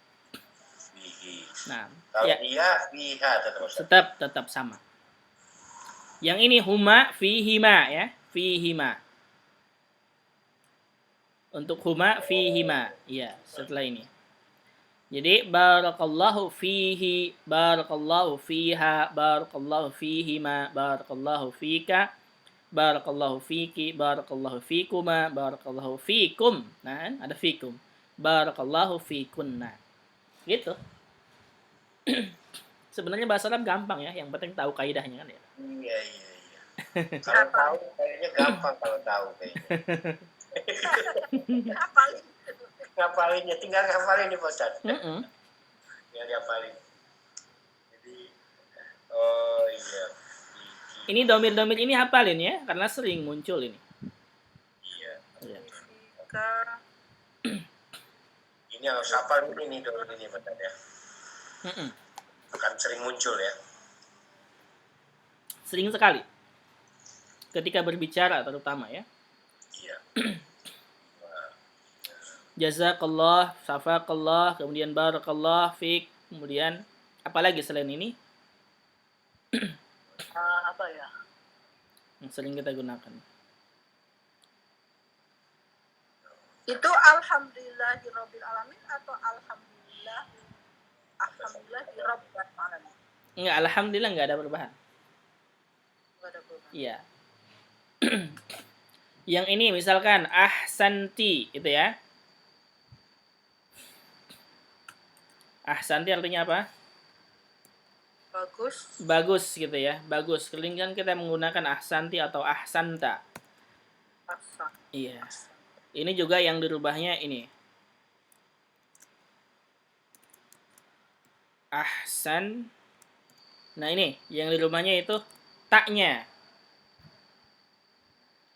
fihi. Nah, Kalau ya dia biha tetap Ustaz. tetap sama. Yang ini huma fihima ya, fihima. Untuk huma fihima. Iya, setelah ini. Jadi barakallahu fihi, barakallahu fiha, barakallahu fihima, barakallahu fika, barakallahu fiki, barakallahu fikuma, barakallahu fikum. Nah, ada fikum. Barakallahu fikunna. Gitu. Sebenarnya bahasa Arab gampang ya, yang penting tahu kaidahnya kan ya. Iya. Kalau tahu kayaknya gampang kalau tahu kayaknya. Ngapalinnya, tinggal ngapalin nih Pak Ustaz. Tinggal ngapalin. Jadi, oh iya. Ini domir-domir ini hafalin ya, karena sering muncul ini. Iya. Iya. Ini harus hafal ini dulu ini Pak Ustaz ya. Akan sering muncul ya. Sering sekali. Ketika berbicara terutama ya. Iya. Jazakallah, safaqallah, kemudian barakallah fik, kemudian apa lagi selain ini Apa ya? yang sering kita gunakan? Itu alhamdulillahirabbil alamin atau alhamdulillah rabbil alamin. Enggak, alhamdulillah enggak ada perubahan. Enggak ada perubahan. Iya. Yang ini misalkan ahsanti itu ya. Ahsanti artinya apa? Bagus. Bagus gitu ya. Bagus. Sering kan kita menggunakan ahsanti atau ahsanta. Asa. Iya. Ini juga yang dirubahnya ini. Ahsan. Nah ini yang dirubahnya itu taknya.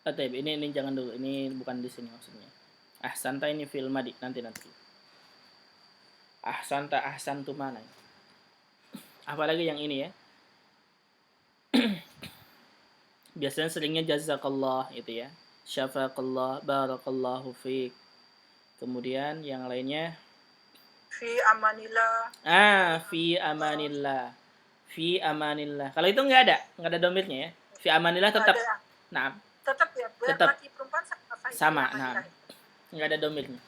Ini jangan dulu. Ini bukan di sini maksudnya. Ahsanta ini fil madi nanti. Ahsanta ahsantu mana? Apalagi yang ini ya. Biasanya seringnya jazakallah itu ya. Syafaqallah, barakallahu fiik. Kemudian yang lainnya Fi amanillah. fi amanillah. Fi amanillah. Kalau itu enggak ada domirnya ya. Fi amanillah tetap. Nah, Tetap ya. Tetap. Laki perempuan Sama. Nah, enggak ada domirnya.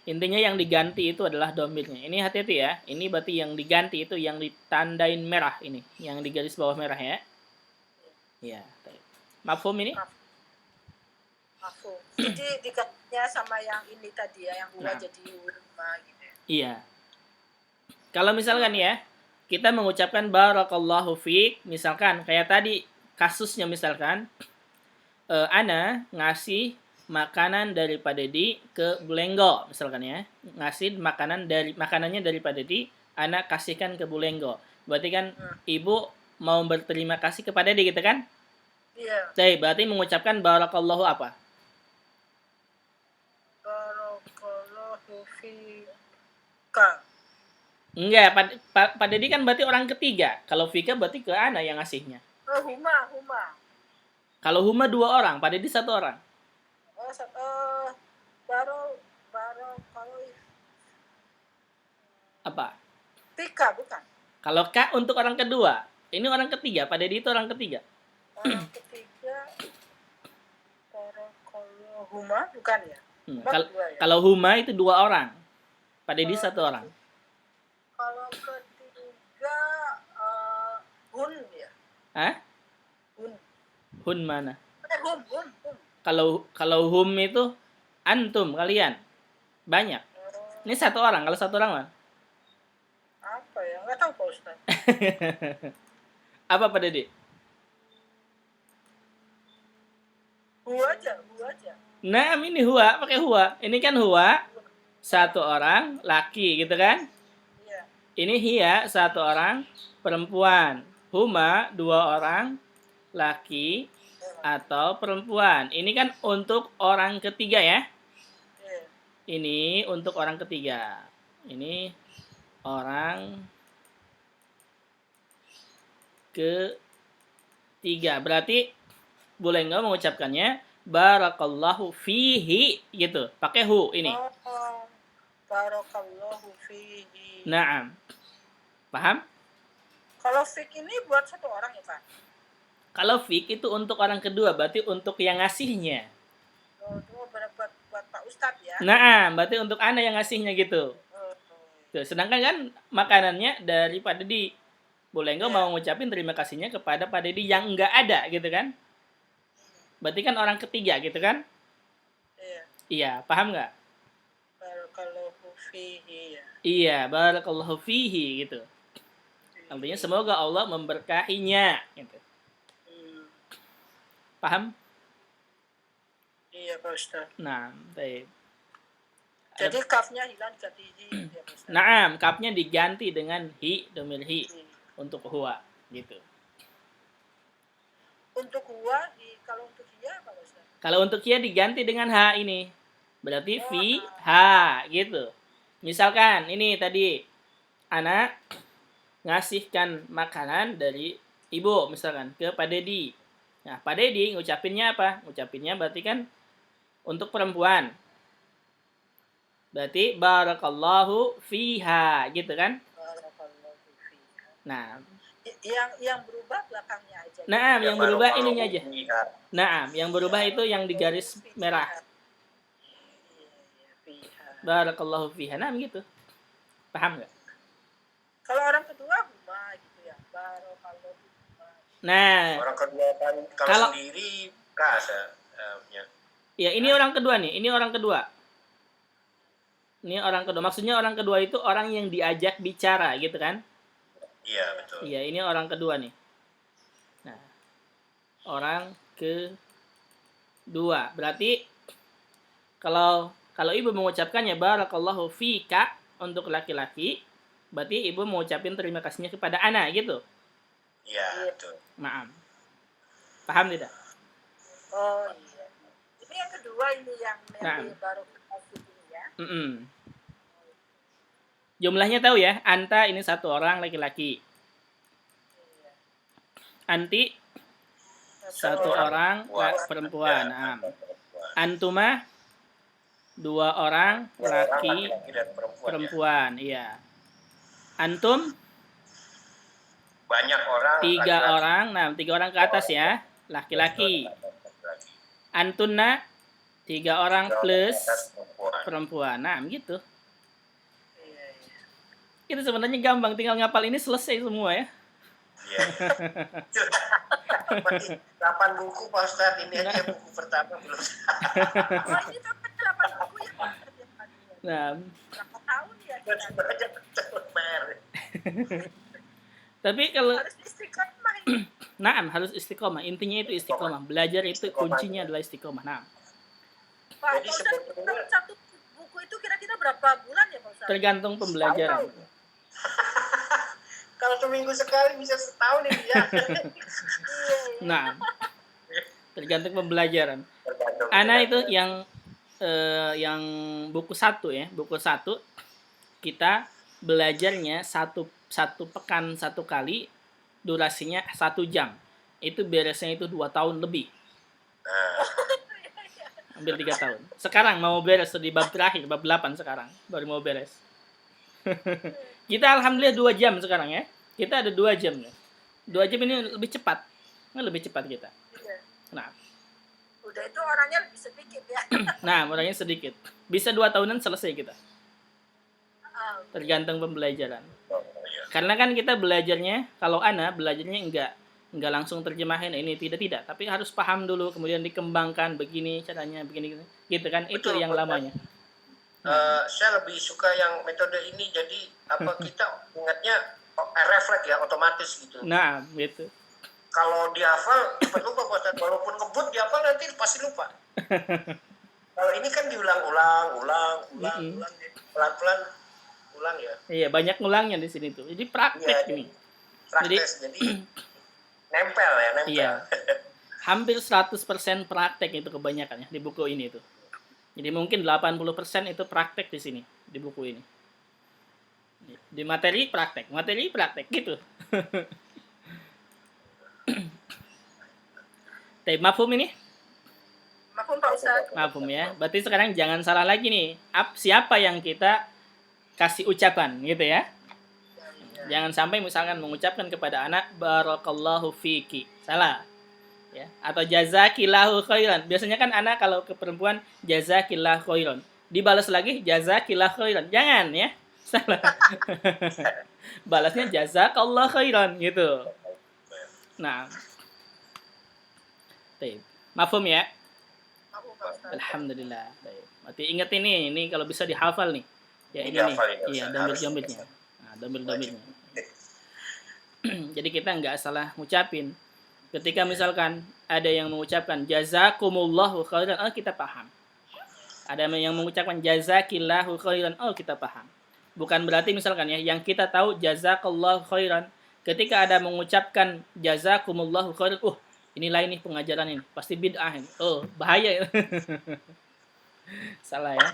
Intinya yang diganti itu adalah domirnya. Ini hati-hati ya. Ini berarti yang diganti itu yang ditandain merah ini. Yang di garis bawah merah ya. Iya. Mafhum ini? Mafhum. Jadi digantinya sama yang ini tadi ya. Yang huwa Nah. jadi huma gitu ya. Iya. Kalau misalkan ya, kita mengucapkan barakallahu fiik, misalkan kayak tadi kasusnya misalkan ana ngasih makanan daripada di ke Bulenggo misalkan ya. Ngasih makanannya daripada di ana kasihkan ke Bulenggo. Berarti kan ibu mau berterima kasih kepada dia gitu kan? Iya. Jadi berarti mengucapkan barakallahu apa? Barakallahu fika. Enggak, pada dia kan berarti orang ketiga. Kalau fika berarti ke ana yang ngasihnya. Huma. Kalau huma 2 orang, pada dia 1 orang. Barakallahu Apa? fika bukan? Kalau ka untuk orang kedua, ini orang ketiga, pada dia itu orang ketiga. Orang ketiga barakallahu huma bukan ya? Dua ya? Kalau huma itu 2 orang, pada dia 1 orang. Kalau ketiga hun ya? Hah? Hun. Hun mana? Hum. Kalau hum itu antum kalian banyak. Ini 1 orang, kalau 1 orang mah. Apa ya? Nggak tahu Pak Ustaz. Apa pada dia? Hu aja. Nah, ini huwa, pakai huwa. Ini kan huwa 1 orang laki gitu kan? Iya. Ini hiya 1 orang perempuan. Huma 2 orang laki atau perempuan. Ini kan untuk orang ketiga ya. Iya. Ini untuk orang ketiga. Ini orang ketiga. Berarti Bulenggo mengucapkannya barakallahu fihi gitu. Pakai hu ini. Oh, barakallahu fihi. Naam. Paham? Kalau fik ini buat 1 orang ya Pak? Kalau fik itu untuk orang kedua, berarti untuk yang ngasihnya. Oh, itu buat Pak Ustadz ya? Nah, berarti untuk ana yang ngasihnya gitu. Tuh, sedangkan kan makanannya daripada di Bulenggo mau ngucapin terima kasihnya kepada Pak Dedi yang enggak ada gitu kan. Berarti kan orang ketiga gitu kan. Iya. Iya, paham nggak? Barakallahu fihi ya. Iya, barakallahu fihi gitu. Artinya semoga Allah memberkahinya gitu. Paham? Iya Pak Ustaz. Nah, baik. Jadi kafnya hilang ganti hi ya Pak Ustaz. Naam, kafnya diganti dengan hi, domir hi untuk huwa gitu. Untuk huwa kalau untuk hiya apa Pak Ustaz? Kalau untuk hiya diganti dengan ha ini. Berarti fi ha gitu. Misalkan ini tadi anak ngasihkan makanan dari ibu misalkan ke Pak Dedi. Nah, Pak Dedi ngucapinnya apa? Ngucapinnya berarti kan untuk perempuan. Berarti barakallahu fiha, gitu kan? Barakallahu fiha. Nah, Yang berubah belakangnya aja. nah Ya, yang berubah barakallahu ininya aja. fiha. Nah, yang berubah itu yang di garis merah. Fiha. Barakallahu fiha. Nah, gitu. Paham nggak? Kalau orang kedua huma gitu ya. Barakallahu huma. Nah, Orang kedua kan kalau Kalau- sendiri rasa ya. ya ini orang kedua nih. Ini orang kedua. Ini orang kedua. Maksudnya orang kedua itu orang yang diajak bicara, gitu kan? Iya, betul. Iya, ini orang kedua nih. Nah, orang kedua. Berarti kalau ibu mengucapkannya barakallahu fika untuk laki-laki, berarti ibu mengucapin terima kasihnya kepada anak, gitu. Iya, betul. Maaf. Paham tidak? Oh iya. Ini yang kedua ini yang Nah. baru ini ya. Mm-mm. Jumlahnya tahu ya, anta ini satu orang laki-laki. Iya. Anti satu orang perempuan. Nah, antuma dua orang laki dan perempuan. perempuan, iya. Antum Banyak orang. tiga laki-laki. orang, nah 3 orang ke atas ya, laki-laki. Antunna 3 orang plus perempuan. Nah, gitu. Iya, iya. Itu sebenarnya gampang, tinggal ngapal ini selesai semua ya. Iya. 8 buku Pak Ustadz, ini aja buku pertama belum. Oh, ini tapi 8 buku ya Pak. Nah, Berapa tahun ya kita? Banyak PR. tapi kalau Harus istiqomah ini. Naam, harus istiqomah. Intinya itu istiqomah. Belajar itu kuncinya adalah istiqomah. Nah, Pak Jadi Ustadz, sebetulnya- satu buku itu kira-kira berapa bulan ya Pak Ustadz? tergantung pembelajaran. Kalau seminggu sekali bisa setahun ini ya. Iya, iya. Nah, tergantung pembelajaran. Tergantung. Ana itu yang buku 1 ya, buku 1 kita belajarnya satu pekan 1 kali, durasinya 1 jam. Itu beresnya itu 2 tahun lebih, Nah, hampir 3 tahun. Sekarang mau beres di bab terakhir, bab 8 sekarang baru mau beres. Kita alhamdulillah 2 jam sekarang ya. Kita ada 2 jam ya. 2 jam ini lebih cepat. Lebih cepat kita. Iya. Nah, Udah itu orangnya lebih sedikit ya. nah orangnya sedikit. Bisa 2 tahunan selesai kita. Ah, Tergantung pembelajaran. oh, iya. Karena kan kita belajarnya, kalau Ana belajarnya enggak langsung terjemahin ini tidak, tapi harus paham dulu, kemudian dikembangkan begini caranya, begini gitu kan. Itu Betul, yang betul. lamanya. Saya lebih suka yang metode ini, jadi apa kita ingatnya refleks ya, otomatis gitu. Nah, gitu. Kalau dihafal cepat lupa Pak Ustadz. Walaupun ngebut dihafal nanti pasti lupa. Kalau ini kan diulang-ulang, pelan-pelan ulang ya. Iya, banyak ngulangnya di sini tuh. Jadi praktek Iya, ini. Praktis, jadi nempel ya, nempel. Iya. Hampir 100% praktek itu kebanyakan ya di buku ini tuh. Jadi mungkin 80% itu praktek di sini, di buku ini. Di materi praktek gitu. Tapi mafhum ini? Maafkan Pak Ustadz. Mafhum ya. Berarti sekarang jangan salah lagi nih. Siapa yang kita kasih ucapan gitu ya. Jangan sampai misalkan mengucapkan kepada anak barakallahu fiki. Salah. Ya, atau jazakillahu khairan. Biasanya kan anak kalau ke perempuan jazakillahu khairan. Dibalas lagi jazakillahu khairan. Jangan ya. Salah. Balasnya jazakallahu khairan gitu. Nah. Baik. Mafhum ya? Maafkan Pak Ustadz. Alhamdulillah. Baik. Berarti ingat ini kalau bisa dihafal nih. Ya ini nih. Dihafal ini, Iya, Ustaz. domir-domirnya. Nah, domir-domirnya. Jadi kita nggak salah ngucapin. Ketika misalkan ada yang mengucapkan jazakumullahu khairan, oh kita paham. Ada yang mengucapkan jazakillahu khairan, oh kita paham. Bukan berarti misalkan ya, yang kita tahu jazakallahu khairan, ketika ada mengucapkan jazakumullahu khairan, ini lain nih pengajaran ini, pasti bid'ah ini. Oh, bahaya. Salah ya.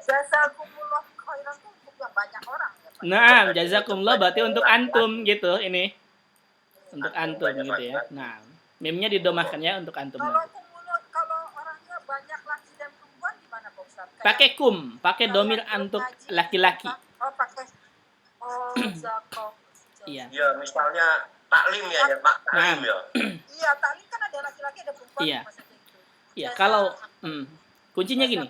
Jazakumullah khairan itu untuk yang banyak orang ya Pak. Nah, jazakumullah berarti untuk antum gitu ini. Untuk antum gitu ya. Nah, meme-nya didomahkan ya untuk antum. Kalau kumulot, kalau orangnya banyak laki dan perempuan gimana Pak Ustadz? Pakai kum, pakai domir untuk laki-laki. Oh, pakai. Oh, zakok. Iya. Ya, misalnya taklim ya, Pak. Taklim ya. Iya, taklim kan ada laki-laki ada perempuan. Iya. Maksudnya itu. Iya, Jasa- kalau kuncinya gini.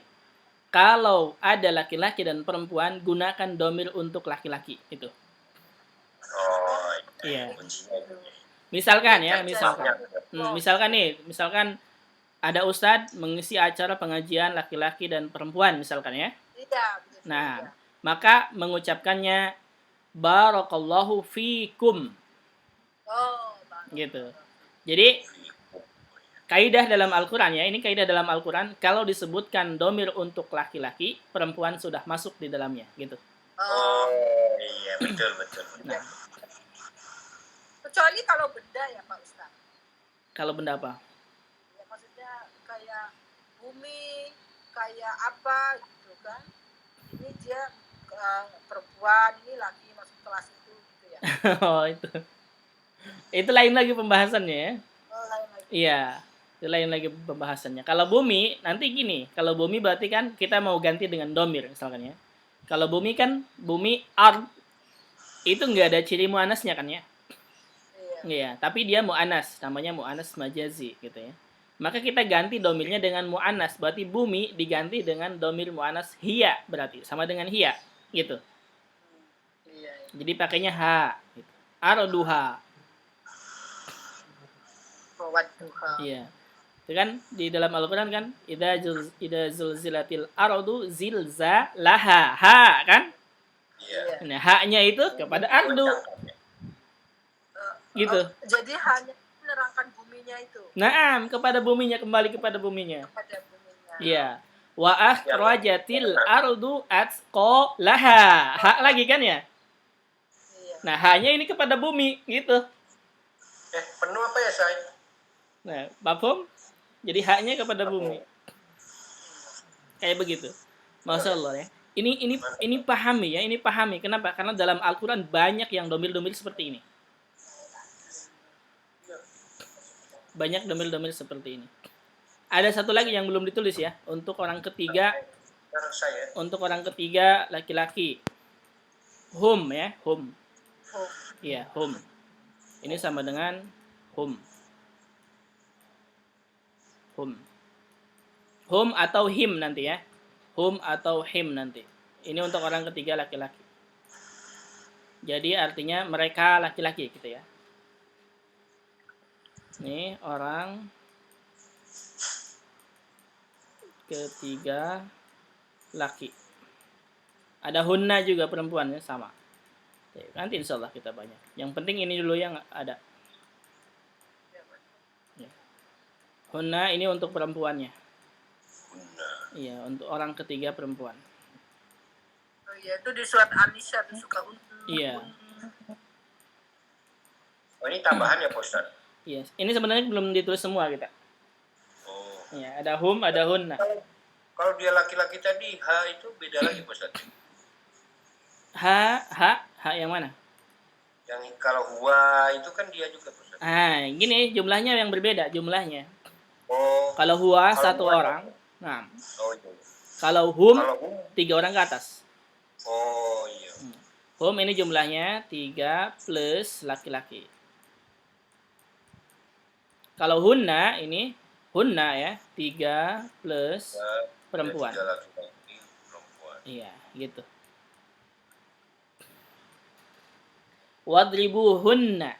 Kalau ada laki-laki dan perempuan, gunakan domir untuk laki-laki itu. Oh, Iya. kuncinya itu. Misalkan ya, Misalnya. misalkan ada ustadz mengisi acara pengajian laki-laki dan perempuan misalkan ya. Iya, begitu. Nah, Iya. maka mengucapkannya barakallahu fikum Oh, bagus. gitu. Jadi kaidah dalam Al-Qur'an ya, ini kaidah dalam Al-Qur'an, kalau disebutkan domir untuk laki-laki, perempuan sudah masuk di dalamnya gitu. Oh, Oh, iya, betul. Nah, kecuali kalau benda ya Pak Ustaz. kalau benda apa? Ya maksudnya kayak bumi, kayak apa gitu kan. Ini dia perempuan, ini laki masuk kelas itu gitu ya. Oh, itu. Itu lain lagi pembahasannya ya. Oh, lain lagi. Iya, itu lain lagi pembahasannya. Kalau bumi, nanti gini. Kalau bumi berarti kan kita mau ganti dengan domir misalkan ya. Kalau bumi kan, bumi ard, itu nggak ada ciri muannasnya kan ya. Iya. Iya, tapi dia mu'anas, namanya mu'anas majazi gitu ya. Maka kita ganti domirnya dengan mu'anas, berarti bumi diganti dengan domir mu'anas hiya, berarti sama dengan hiya gitu. Iya. Jadi pakainya ha gitu. Arduha. Waduha. Iya. Itu kan di dalam Al-Qur'an kan idza zulzilatil ardu zilzalaha. Ha kan? Iya. Nah, ha-nya itu kepada ardu gitu. Jadi hanya menerangkan buminya itu Naam, kepada buminya, kembali kepada buminya. pada buminya. Iya. Wa akhrajatil ardu atqalaha. Hak lagi kan ya? Iya. Nah, haknya ini kepada bumi gitu. Penuh apa ya, Say? Nah, paham? Jadi haknya kepada bumi. Kayak begitu. Masya Allah ya. Ini pahami ya, ini pahami. Kenapa? Karena dalam Al-Qur'an banyak yang domir-domir seperti ini. Banyak domir-domir seperti ini. Ada satu lagi yang belum ditulis ya, untuk orang ketiga. Harus saya. Untuk orang ketiga laki-laki. Hum ya, hum. Oh, Iya, hum. Ini sama dengan hum. Hum. Hum atau him nanti ya. Hum atau him nanti. Ini untuk orang ketiga laki-laki. Jadi artinya mereka laki-laki gitu ya. Ini orang ketiga laki. Ada hunna juga perempuannya sama. Oke, nanti insya Allah kita banyak. Yang penting ini dulu yang ada. Ya. Hunna ini untuk perempuannya. Iya, untuk orang ketiga perempuan. oh iya, itu di surat An-Nisa itu suka Iya. Oh, ini tambahan ya, Pak Ustaz? Iya. Ini sebenarnya belum ditulis semua kita. Oh. Iya, ada hum, ada hunna. Kalau dia laki-laki tadi, ha itu beda lagi, Pak Ustaz. Ha yang mana? Yang kalau huwa itu kan dia juga, Pak Ustaz. Ah, gini jumlahnya yang berbeda jumlahnya. Oh. Kalau huwa Kalau satu huwa, orang, nah. Oh, iya. Kalau hum Kalau hum, 3 orang ke atas. oh iya. Hum ini jumlahnya 3 plus laki-laki. Kalau hunna ini hunna ya 3 plus perempuan. Tiga laki-laki, perempuan. Iya, gitu. Wadribu hunna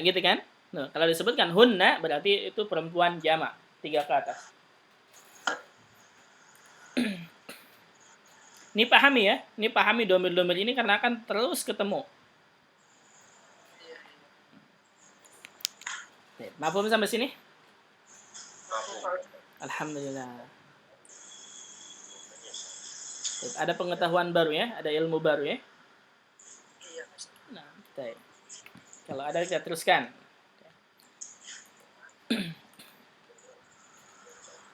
gitu kan? Nah, kalau disebutkan hunna berarti itu perempuan jamak 3 ke atas. Ini pahami ya, ini pahami domir-domir ini karena akan terus ketemu. Mafhum sampai sini? Alhamdulillah. Ada pengetahuan baru ya, ada ilmu baru ya. Iya. Nah, baik. Kalau ada kita teruskan.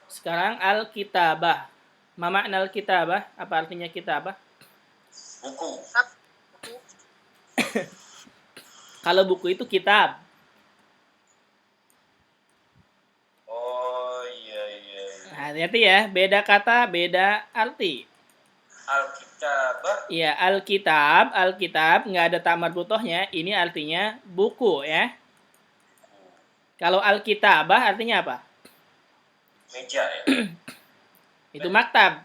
Sekarang al-kitabah. Ma makna al-kitabah? Apa artinya kitabah? Buku. Kalau buku itu kitab. Oh iya. Nah, Hati-hati ya, beda kata, beda arti. Alkitabah. Iya, Alkitab nggak ada ta marbutohnya, ini artinya buku ya. Kalau Alkitabah artinya apa? Meja ya. Itu maktab.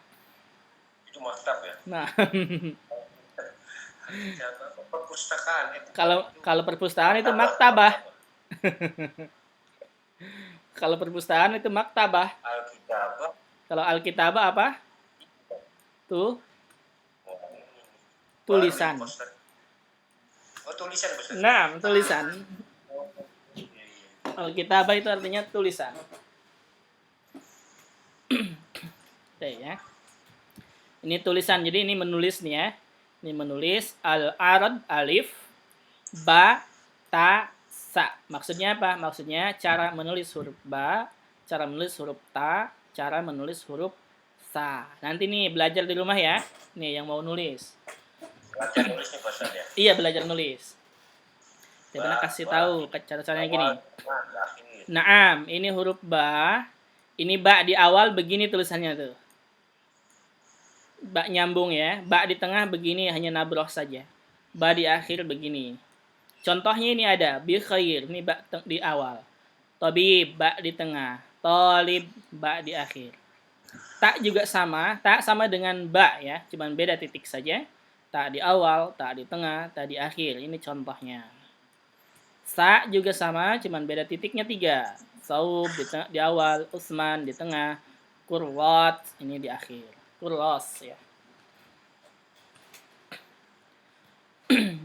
Itu maktab ya. Nah, Alkitabah, perpustakaan. kalau perpustakaan itu maktabah. Kalau perpustakaan itu maktabah. Alkitabah. Kalau Alkitabah apa? Tuh, tulisan. Oh, tulisan Ustaz. Nah, tulisan. Iya, iya. Alkitabah itu artinya tulisan. Oke ya. Ini tulisan, jadi ini menulis nih ya. Ini menulis al-arad alif, ba, ta, sa. Maksudnya apa? Maksudnya cara menulis huruf ba, cara menulis huruf ta, cara menulis huruf sa. Nanti nih belajar di rumah ya. Nih yang mau nulis. Belajar nulis nih Pak Ustaz ya. Iya, belajar nulis. Saya pernah kasih tahu cara-caranya gini. Naam, ini huruf ba. Ini ba di awal begini tulisannya tuh. Ba nyambung ya. Ba di tengah begini hanya nabroh saja. Ba di akhir begini. Contohnya ini ada bi khair, ini ba di awal. Tabib, ba di tengah. Talib, ba di akhir. Ta juga sama, ta sama dengan ba ya, cuman beda titik saja. Ta di awal, ta di tengah, ta di akhir. Ini contohnya. Sa juga sama, cuman beda titiknya 3. Saub di awal, Utsman di tengah, Kurwat ini di akhir. Kurwas ya.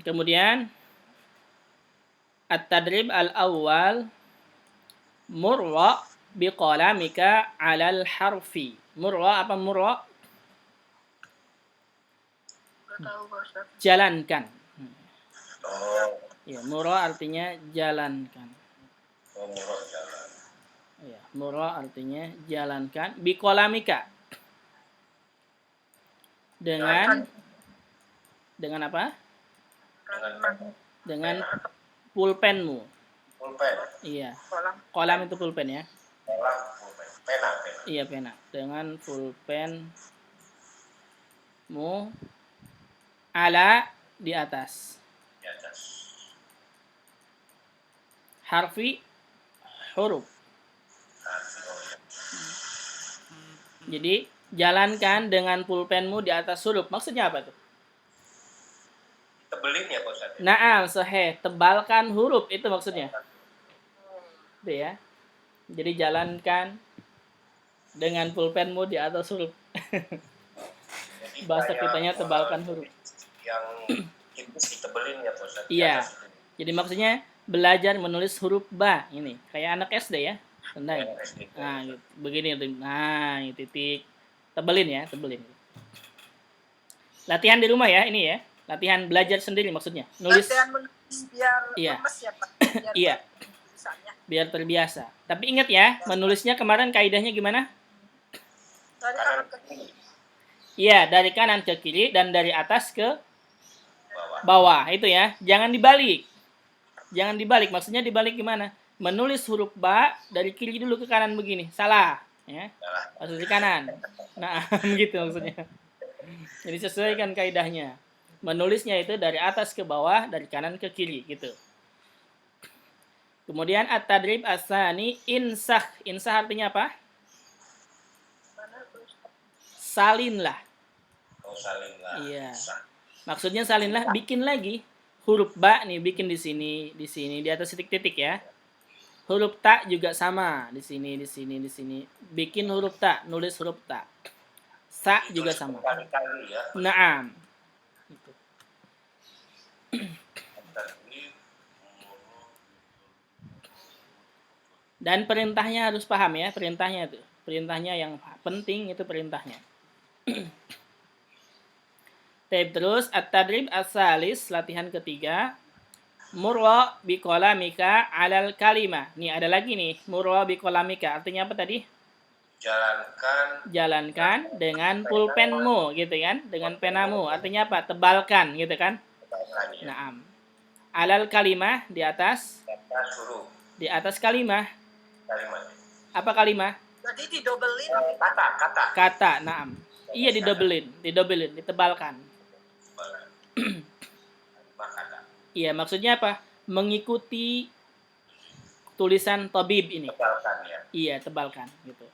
Kemudian at-tadrib al-awwal murra biqalamika 'alal harfi. Murra apa murra? Nggak tahu Pak Ustaz. Jalankan. Oh, Ya, murra artinya jalankan. murah jalan. Ya, murra artinya jalankan biqalamika. Dengan apa? Dengan pulpenmu. Pulpen. Iya. Kolam. Kolam itu pulpen ya. Kolam, pulpen. Pena. Iya, pena. Dengan pulpenmu ala di atas. Di atas. Harfi huruf. Jadi jalankan dengan pulpenmu di atas huruf. Maksudnya apa tuh? Tebelin ya Pak Ustaz. Naam, sahih. Tebalkan huruf itu maksudnya. Itu ya. Jadi jalankan dengan pulpenmu di atas huruf. Jadi Bahasa kayak, kitanya tebalkan huruf. Yang tipis ditebelin ya Pak Ustaz. Iya. Di atas itu. Jadi maksudnya belajar menulis huruf ba ini. Kayak anak SD ya. Tendang. Nah, gitu. Begini. Nah, ini titik. Tebelin ya, tebelin. Latihan di rumah ya, ini ya. Latihan belajar sendiri maksudnya. Nulis. Latihan menulis biar Iya. lemes ya Pak. Biar Iya. tulisannya. Biar terbiasa. Tapi ingat ya, menulisnya kemarin kaidahnya gimana? Dari kanan ke kiri. Iya, dari kanan ke kiri dan dari atas ke Bawah. bawah. Itu ya. Jangan dibalik. Jangan dibalik. Maksudnya dibalik gimana? Menulis huruf ba dari kiri dulu ke kanan begini. Salah. Ya. Salah. Harus di kanan. Nah, gitu maksudnya. Jadi sesuaikan kaidahnya. Menulisnya itu dari atas ke bawah, dari kanan ke kiri gitu. Kemudian at-tadrib as-tsani insakh. Insakh artinya apa? Mana tuh Ustaz? Salinlah. Kau salin lah. Iya. Sah. Maksudnya salinlah, bikin lagi. Huruf ba nih bikin di sini, di atas titik-titik ya. Huruf ta juga sama, di sini. Bikin huruf ta, nulis huruf ta. Sa juga sama. Kali-kali ya. Naam. Gitu. Tadi, Dan perintahnya harus paham ya, perintahnya itu. Perintahnya yang penting itu perintahnya. Terus at-tadrib as-salis, latihan ketiga. Murra biqalamika 'alal kalimah. Nih ada lagi nih, murra biqalamika. Artinya apa tadi? Jalankan dengan pulpenmu gitu kan, dengan penamu. Artinya apa? Tebalkan gitu kan. Naam. 'Alal kalimah di atas Atas huruf di atas kalimah. kalimat. Apa kalimah? Jadi didobelin. Kata. Kata, naam. Iya, ditebalkan. Kata. Iya, maksudnya apa? Mengikuti tulisan tabib ini. Tebalkan ya. Iya, tebalkan gitu.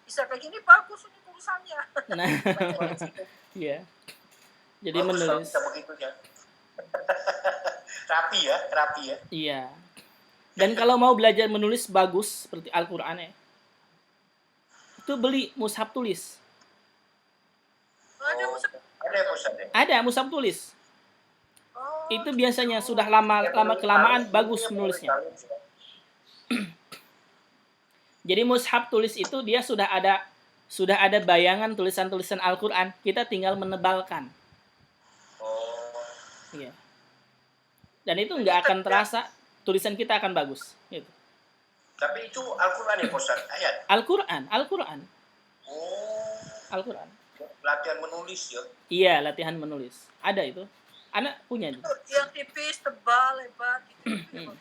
Bisa kayak gini bagus ini tulisannya. Nah, iya. Jadi Bagus kalau menulis. bisa begitu ya. Rapi ya. Iya. Dan kalau mau belajar menulis bagus seperti Al-Qur'an ya, itu beli mushaf tulis. Ada musuh. Ada ya Ustaz ya? Ada mushaf tulis. Oh, Itu biasanya sudah lama kelamaan bagus menulisnya. Jadi mushaf tulis itu dia sudah ada bayangan tulisan-tulisan Al-Qur'an, kita tinggal menebalkan. Oh. Iya. Dan itu nggak akan terasa tulisan kita akan bagus. Gitu. Tapi itu Al-Quran ya Ustaz? Ayat? Al-Quran. Oh. Al-Quran. Latihan menulis ya? Iya, latihan menulis. Ada itu. Anak punya itu. yang tipis, tebal, lebar gitu.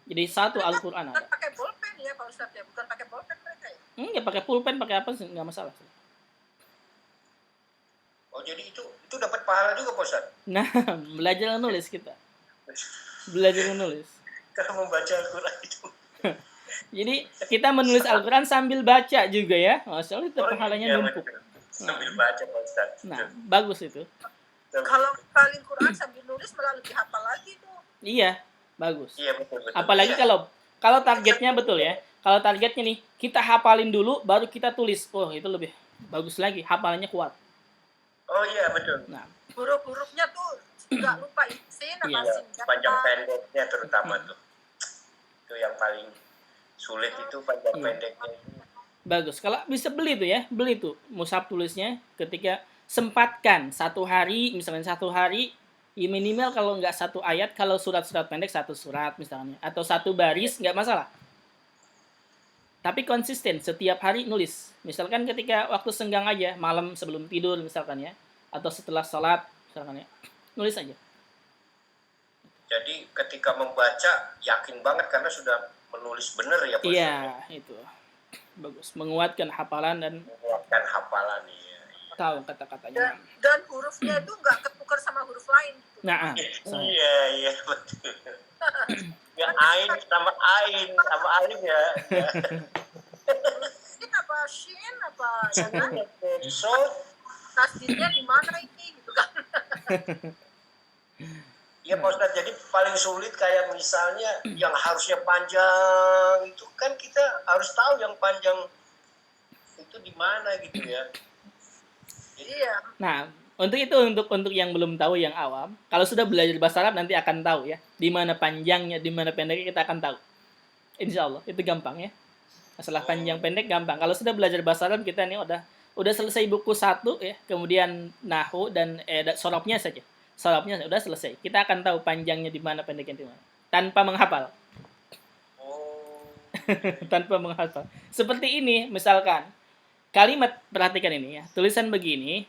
Jadi satu Al-Quran Bukan ada. pakai bolpen ya Pak Ustadz ya, bukan pakai bolpen mereka ya. Ya pakai pulpen, pakai apa sih nggak masalah. Oh jadi itu dapat pahala juga Pak Ustaz? Nah, belajar menulis kita. Belajar menulis. Kalau membaca Al-Quran itu. Jadi kita menulis Al-Quran sambil baca juga ya. Masya Allah itu pahalanya iya, numpuk. betul. Sambil baca Pak Ustaz. Nah, bagus itu. Kalau ngapalin Quran sambil nulis malah lebih hafal lagi tuh. Iya, bagus. Iya betul. Apalagi Iya. kalau targetnya betul ya. Kalau targetnya nih, kita hafalin dulu baru kita tulis. Oh, itu lebih bagus lagi, hafalannya kuat. Oh iya betul. Nah, Huruf-hurufnya tuh nggak lupa sin apa Iya, sin. panjang pendeknya terutama tuh. Itu yang paling sulit itu panjang Iya. pendeknya. bagus. Kalau bisa beli tuh ya, beli tuh mushaf tulisnya ketika sempatkan satu hari, misalnya satu hari, ya minimal kalau nggak satu ayat, kalau surat-surat pendek satu surat misalnya, atau satu baris nggak masalah. Tapi konsisten setiap hari nulis. Misalkan ketika waktu senggang aja, malam sebelum tidur misalkan ya, atau setelah sholat misalkan ya, nulis aja. Jadi ketika membaca yakin banget karena sudah menulis benar ya Pak Ustaz. Iya, itu bagus. Menguatkan hafalan dan Menguatkan hafalan ya. tahu kata-katanya. Dan hurufnya itu nggak ketukar sama huruf lain gitu. Nah, Iya betul. Ya ain sama ain ya. Sin apa shin apa ya kan? So Tasdidnya di mana ini gitu kan? ya Pak Ustadz, jadi paling sulit kayak misalnya yang harusnya panjang itu kan kita harus tahu yang panjang itu di mana gitu ya. Jadi Iya. nah, untuk yang belum tahu yang awam, kalau sudah belajar bahasa Arab nanti akan tahu ya, di mana panjangnya, di mana pendeknya kita akan tahu. Insya Allah itu gampang ya. Masalah panjang pendek gampang. Kalau sudah belajar bahasa Arab kita nih udah selesai buku 1 ya, kemudian nahwu dan sorobnya saja. Sorobnya udah selesai. Kita akan tahu panjangnya di mana, pendeknya di mana. Tanpa menghafal. Tanpa menghafal. Seperti ini misalkan. Kalimat, perhatikan ini ya. Tulisan begini.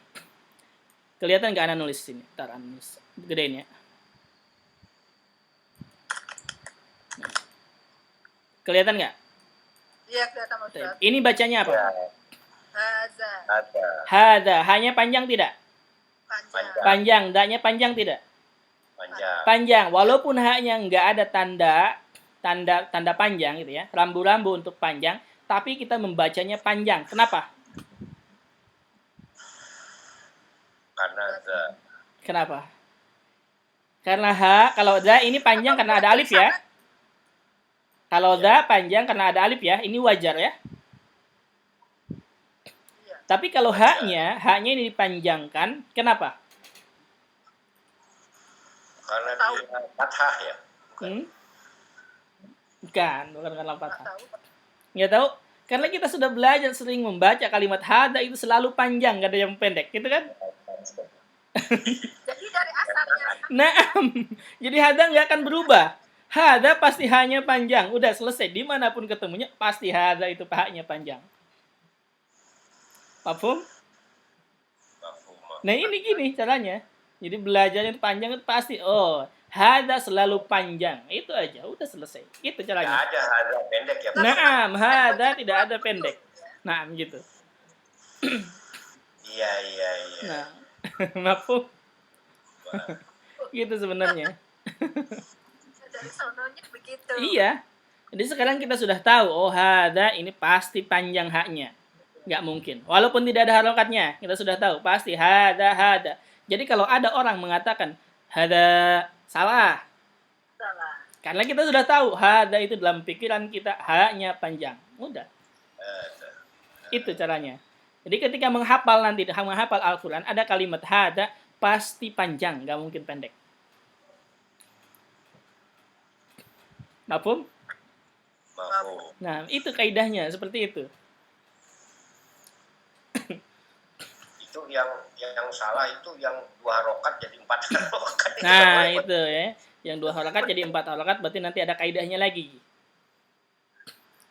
Kelihatan nggak anak nulis sini? Ntar anak nulis. Gedein ya. Kelihatan nggak? Iya kelihatan Pak Ustadz. Ini bacanya apa? ya, Haza. ada Hada. Hanya panjang tidak? Panjang. Panjang. Daknya panjang tidak? panjang. Panjang. Walaupun haknya nggak ada tanda panjang gitu ya. Rambu-rambu untuk panjang. Tapi kita membacanya panjang. Kenapa? Karena ada Kenapa? Karena kalau da ini panjang karena ada alif ya. Kalau da panjang karena ada alif ya. Ini wajar ya. Iya. Tapi kalau haknya ini dipanjangkan, kenapa? karena dia fathah ya. Bukan karena Nggak fathah. tahu. Nggak tahu? Karena kita sudah belajar sering membaca kalimat hada itu selalu panjang, gak ada yang pendek, gitu kan? Jadi dari asalnya Nah, jadi hada nggak akan berubah. Hada pasti hanya panjang. Udah selesai. Dimanapun ketemunya, pasti hada itu haknya panjang. Paham? Nah ini gini caranya. Jadi belajar yang panjang itu pasti. Oh, Hada selalu panjang. Itu aja, udah selesai. Itu Tidak caranya. ada hada pendek ya. Naam, hada tidak ada pendek. Naam gitu. Iya. Nah, mafhum gitu sebenarnya. Dari sononya begitu. Iya. Jadi sekarang kita sudah tahu, oh hada ini pasti panjang haknya. Nggak mungkin. Walaupun tidak ada harokatnya, kita sudah tahu pasti hada. Jadi kalau ada orang mengatakan hada, salah. Salah. Karena kita sudah tahu hada itu dalam pikiran kita haknya panjang. Udah. Itu caranya. Jadi ketika menghafal Al-Quran, ada kalimat hada pasti panjang, nggak mungkin pendek. Mafhum? Mafhum. Nah, itu kaidahnya seperti itu. Itu yang salah itu yang 2 harokat jadi 4 harokat. Nah, itu ya. Yang 2 harakat jadi 4 harakat, berarti nanti ada kaidahnya lagi.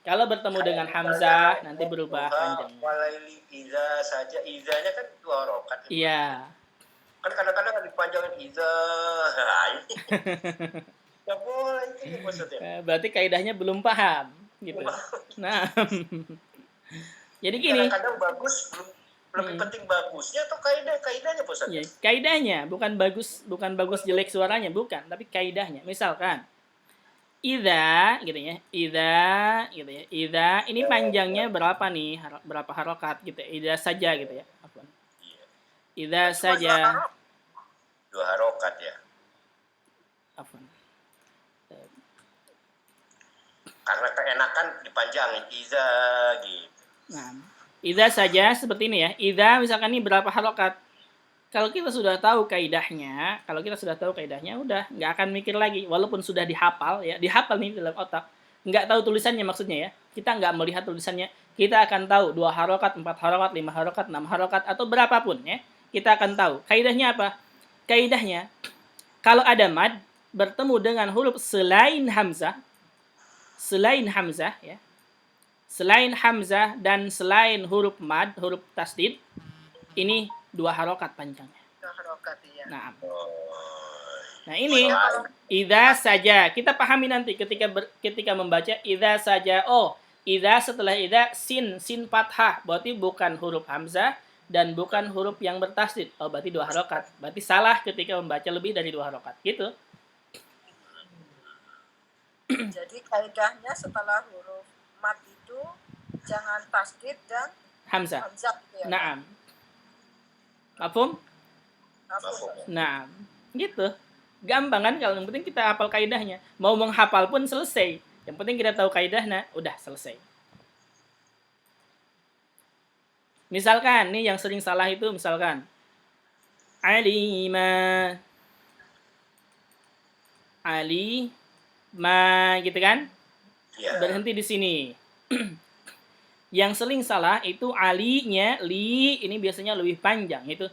Kalau bertemu dengan hamzah, nanti berubah panjangnya. Walaili iza saja, izanya kan 2 harokat. Iya. Kan kadang-kadang dipanjangin iza. Nggak boleh itu ya maksudnya. Berarti kaidahnya belum paham, gitu. Nah, jadi gini. Kadang-kadang bagus, lebih penting bagusnya atau kaidahnya Ustaz? Ya, kaidahnya bukan bagus jelek suaranya, bukan, tapi kaidahnya. Misalkan idza gitu ya. Idza ini panjangnya berapa nih? Berapa harokat gitu. Idza saja gitu ya. Afwan. Idza saja. 2 harokat ya. Afwan. Karena keenakan dipanjangin iza gitu. Nah, idza saja seperti ini ya. Idza misalkan ini berapa harokat? Kalau kita sudah tahu kaidahnya, udah nggak akan mikir lagi. Walaupun sudah dihafal ya, dihafal nih dalam otak. Nggak tahu tulisannya maksudnya ya. Kita nggak melihat tulisannya. Kita akan tahu 2 harokat, 4 harokat, 5 harokat, 6 harokat atau berapapun ya. Kita akan tahu. Kaidahnya apa? Kaidahnya kalau ada mad bertemu dengan huruf selain hamzah ya. Selain hamzah dan selain huruf mad, huruf tasdid, ini 2 harokat panjangnya. 2 harokat ya. Nah ini idza saja. Kita pahami nanti ketika membaca idza saja. Oh, idza setelah idza sin fathah. Berarti bukan huruf hamzah dan bukan huruf yang bertasdid. Oh, berarti 2 harokat. Berarti salah ketika membaca lebih dari 2 harokat. Gitu. Jadi kaidahnya setelah huruf mat itu jangan tasdid dan hamzah gitu ya. Naam. Mafhum? Mafhum. Naam. Gitu. Gampang kan kalau yang penting kita hafal kaidahnya. Mau menghafal pun selesai. Yang penting kita tahu kaidahnya, udah selesai. Misalkan nih yang sering salah itu misalkan alima gitu kan? Ya. Berhenti di sini. Yang sering salah itu alinya, li ini biasanya lebih panjang itu.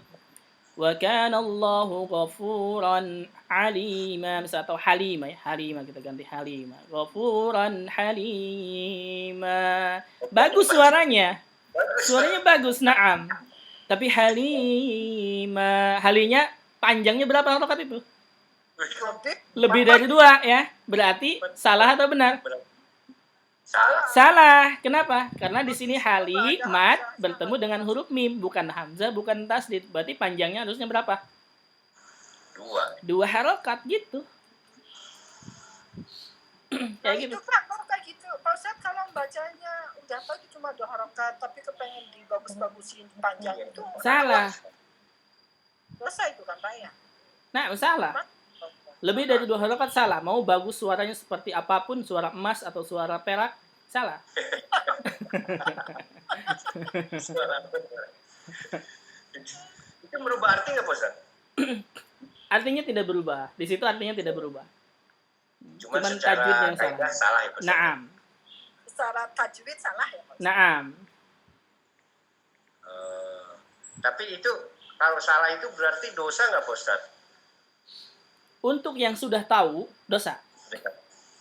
Wa kana Allahu ghafuran alima, misalnya atau halima ya, halima kita ganti halima. Ghafuran halima. Bagus suaranya. Suaranya bagus, na'am. Tapi halima, halinya panjangnya berapa harokat itu? Lebih dari 2 ya. Berarti salah atau benar? Salah. Kenapa? Karena di sini hali mad bertemu dengan huruf mim, bukan hamzah, bukan tasdid. Berarti panjangnya harusnya berapa? 2 harokat gitu. Nah, gitu. Itu Pak, kalau kayak gitu, Pak Ustadz kalau bacanya udah tahu itu cuma 2 harokat, tapi kepengen dibagus-bagusin panjang itu salah. Dosa itu kan Pak ya? Nah, salah. Lebih dari 2 harokat salah. Mau bagus suaranya seperti apapun, suara emas atau suara perak, salah. Itu merubah arti nggak, Ustaz? Artinya tidak berubah. Di situ artinya tidak berubah. Cuman tajwid yang salah ya, Ustaz? Naam. Secara tajwid salah ya, Pak? Naam. Tapi itu kalau salah itu berarti dosa nggak, Ustaz? Untuk yang sudah tahu, dosa.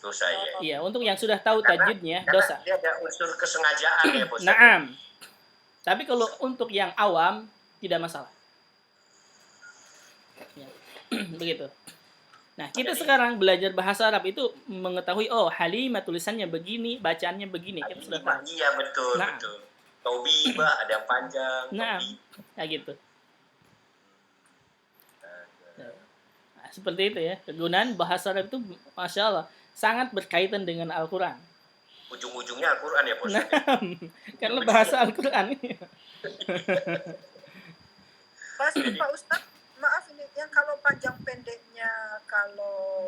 Dosa ya. Iya, untuk yang sudah tahu tajwidnya, dosa. Dia ada unsur kesengajaan ya, Ustaz? Naam. Tapi kalau untuk yang awam, tidak masalah. Ya. Begitu. Nah, kita Jadi, sekarang belajar bahasa Arab itu mengetahui, oh, Halimah tulisannya begini, bacaannya begini. Kita sudah tahu. iya betul, Nah. betul. Tobibah ada yang panjang, Nah, Tobi. kayak gitu. Nah, seperti itu ya. Kegunaan bahasa Arab itu, Masya Allah, sangat berkaitan dengan Al-Quran. Ujung-ujungnya Al-Quran ya, Pak Nah, Ustadz. karena bahasa Al-Quran. Pak Ustadz, maaf ini yang kalau panjang pendeknya kalau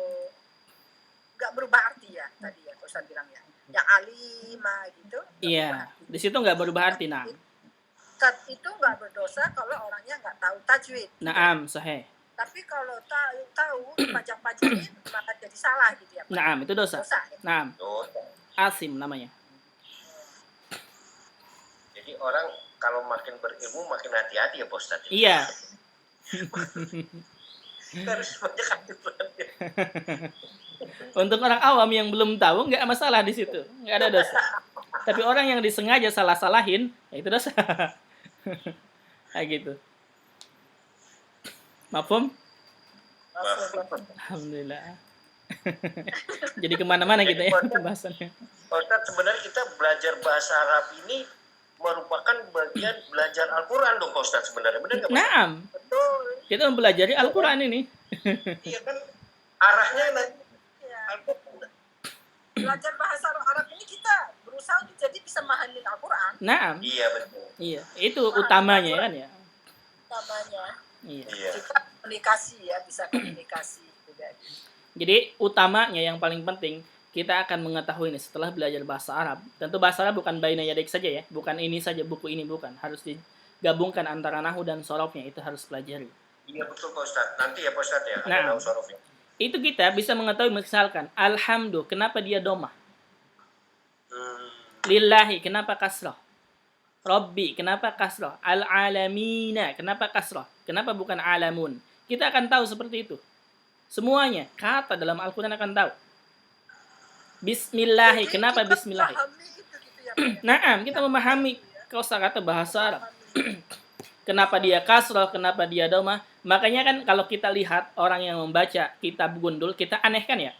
nggak berubah arti ya tadi ya Pak Ustadz bilang ya. Yang alimah gitu. Iya, di situ nggak berubah arti. Nah, Itu nggak berdosa kalau orangnya nggak tahu tajwid. naam, sahih. Tapi kalau tahu panjang-panjangin maka jadi salah gitu ya Pak. Naam, itu dosa. Dosa ya? Naam, Dosa. asim namanya. Jadi orang kalau makin berilmu makin hati-hati ya, Pak Ustadz. Iya. Harus banyak hati-hati. Untuk orang awam yang belum tahu, nggak masalah di situ. Nggak ada dosa. Tapi orang yang disengaja salah-salahin, ya itu dosa. Kayak gitu. Mafhum? Alhamdulillah. Jadi kemana-mana gitu ya pembahasannya. Pak Ustadz, sebenarnya kita belajar bahasa Arab ini merupakan bagian belajar Al-Quran dong, Pak Ustadz, sebenarnya. Benar nggak, Pak? Naam. Betul. Kita mempelajari Al-Quran ini. Iya kan? Arahnya nanti Ya. Al-Quran. Belajar bahasa Arab ini kita berusaha untuk jadi bisa memahami Al-Quran Naam. Iya, betul. Iya, itu utamanya kan ya. namanya. Iya. Iya. Kita komunikasi ya, bisa komunikasi juga. Jadi utamanya yang paling penting kita akan mengetahui ini setelah belajar bahasa Arab. Tentu bahasa Arab bukan baina yadik saja ya, bukan ini saja buku ini bukan, harus digabungkan antara nahu dan sorofnya, itu harus pelajari. Iya, betul, Pak Ustadz. Nanti ya, Pak Ustadz ya. Nah. Ada nahu sorofnya. Itu kita bisa mengetahui misalkan alhamdu kenapa dia domah, lillahi kenapa kasrah, Rabbi kenapa kasrah, al-alamina kenapa kasrah, kenapa bukan alamun. Kita akan tahu seperti itu. Semuanya kata dalam Al-Quran akan tahu. Bismillahi, Jadi kenapa kita bismillahi? memahami gitu ya, Pak, ya. Naam, kita memahami kosakata bahasa Arab. Kenapa dia kasrah, kenapa dia domah. Makanya kan kalau kita lihat orang yang membaca kitab gundul, kita aneh kan ya?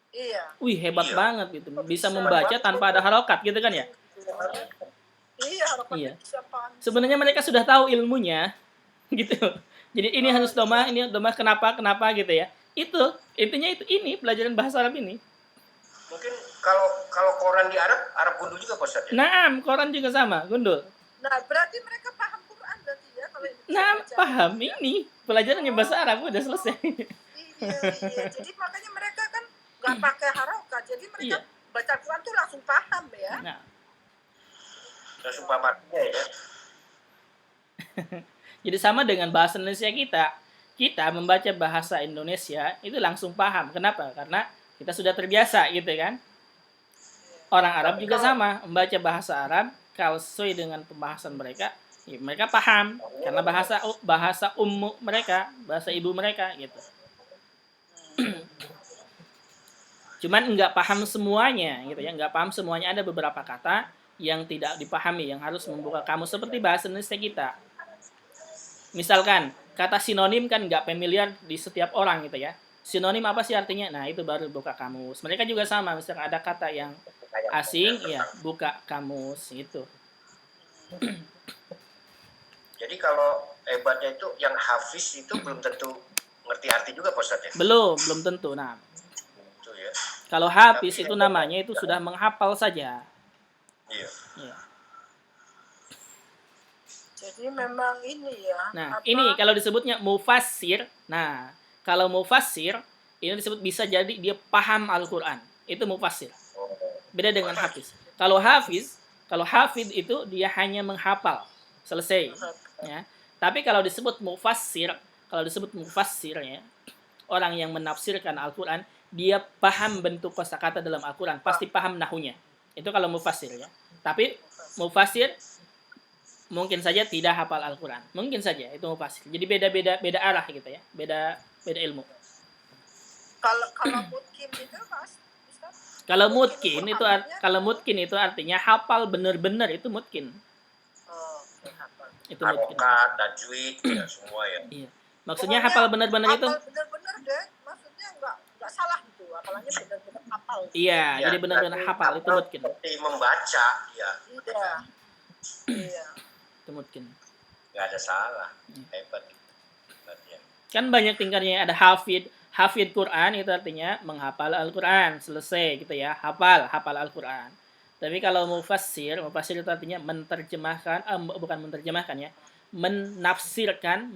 Iya. Wih, hebat Iya. banget gitu. Bisa membaca tanpa ada harokat gitu kan ya? Iya, harapannya Iya. bisa paham. Sebenarnya mereka sudah tahu ilmunya gitu. Jadi ini harus domah, ini domah kenapa gitu ya. Itu intinya itu, ini pelajaran bahasa Arab ini. Mungkin kalau koran di Arab gundul juga, Pak Ustadz. Ya? Naam, koran juga sama, gundul. Nah, berarti mereka paham Quran berarti ya kalau ini Nah, baca. paham ini pelajarannya bahasa Arab udah selesai. Iya. Jadi makanya mereka kan nggak pakai harokat. Jadi mereka Iya. baca Quran tuh langsung paham ya. Nah, Langsung paham artinya ya. jadi sama dengan bahasa Indonesia kita. Kita membaca bahasa Indonesia itu langsung paham. Kenapa? Karena kita sudah terbiasa gitu kan. Orang Arab juga sama, membaca bahasa Arab kalau sesuai dengan pembahasan mereka, ya mereka paham karena bahasa umum mereka, bahasa ibu mereka gitu. Cuman nggak paham semuanya gitu ya, nggak paham semuanya, ada beberapa kata yang tidak dipahami yang harus membuka kamus seperti bahasa Indonesia kita. Misalkan kata sinonim kan nggak familiar di setiap orang gitu ya. Sinonim apa sih artinya? Nah, itu baru buka kamus. Mereka juga sama, misalkan ada kata yang asing, ya buka kamus itu. Jadi kalau hebatnya itu yang hafiz itu belum tentu ngerti arti juga, Pak Ustadz ya. Belum tentu. Nah, Itu ya. kalau hafiz itu namanya itu sudah menghafal saja. Iya. Ya. Jadi memang ini ya. Nah, apa, ini kalau disebutnya mufassir. Nah, kalau mufassir ini disebut bisa jadi dia paham Al-Qur'an. Itu mufassir. Beda dengan hafiz. Kalau hafiz itu dia hanya menghafal. Selesai. Ya. Tapi kalau disebut mufassir ya, orang yang menafsirkan Al-Qur'an, dia paham bentuk kosakata dalam Al-Qur'an, pasti paham nahunya. Itu kalau mufassir ya. Tapi mufassir mungkin saja tidak hafal Al-Quran. Mungkin saja itu mufassir. Jadi beda arah gitu ya. Beda ilmu. Kalau mungkin itu Mas Ustaz? Kalau mutkin itu artinya hafal benar-benar, itu mutkin. Oh, hafal. Itu mutkin. Harokat, tajwid, ya semua ya. Iya. Maksudnya hafal benar-benar itu Hafal benar-benar deh. Maksudnya nggak salah gitu, apalagi benar-benar hafal. Iya, jadi benar-benar berarti hafal itu hafal mungkin. seperti membaca, ya. Iya. Iya. Itu mungkin. Nggak ada salah. Hebat itu. Latihan. Kan banyak tingkatnya, ada hafid Quran itu artinya menghafal Al-Quran, selesai gitu ya, hafal Al-Quran. Tapi kalau mufassir itu artinya menerjemahkan, bukan menerjemahkan ya, menafsirkan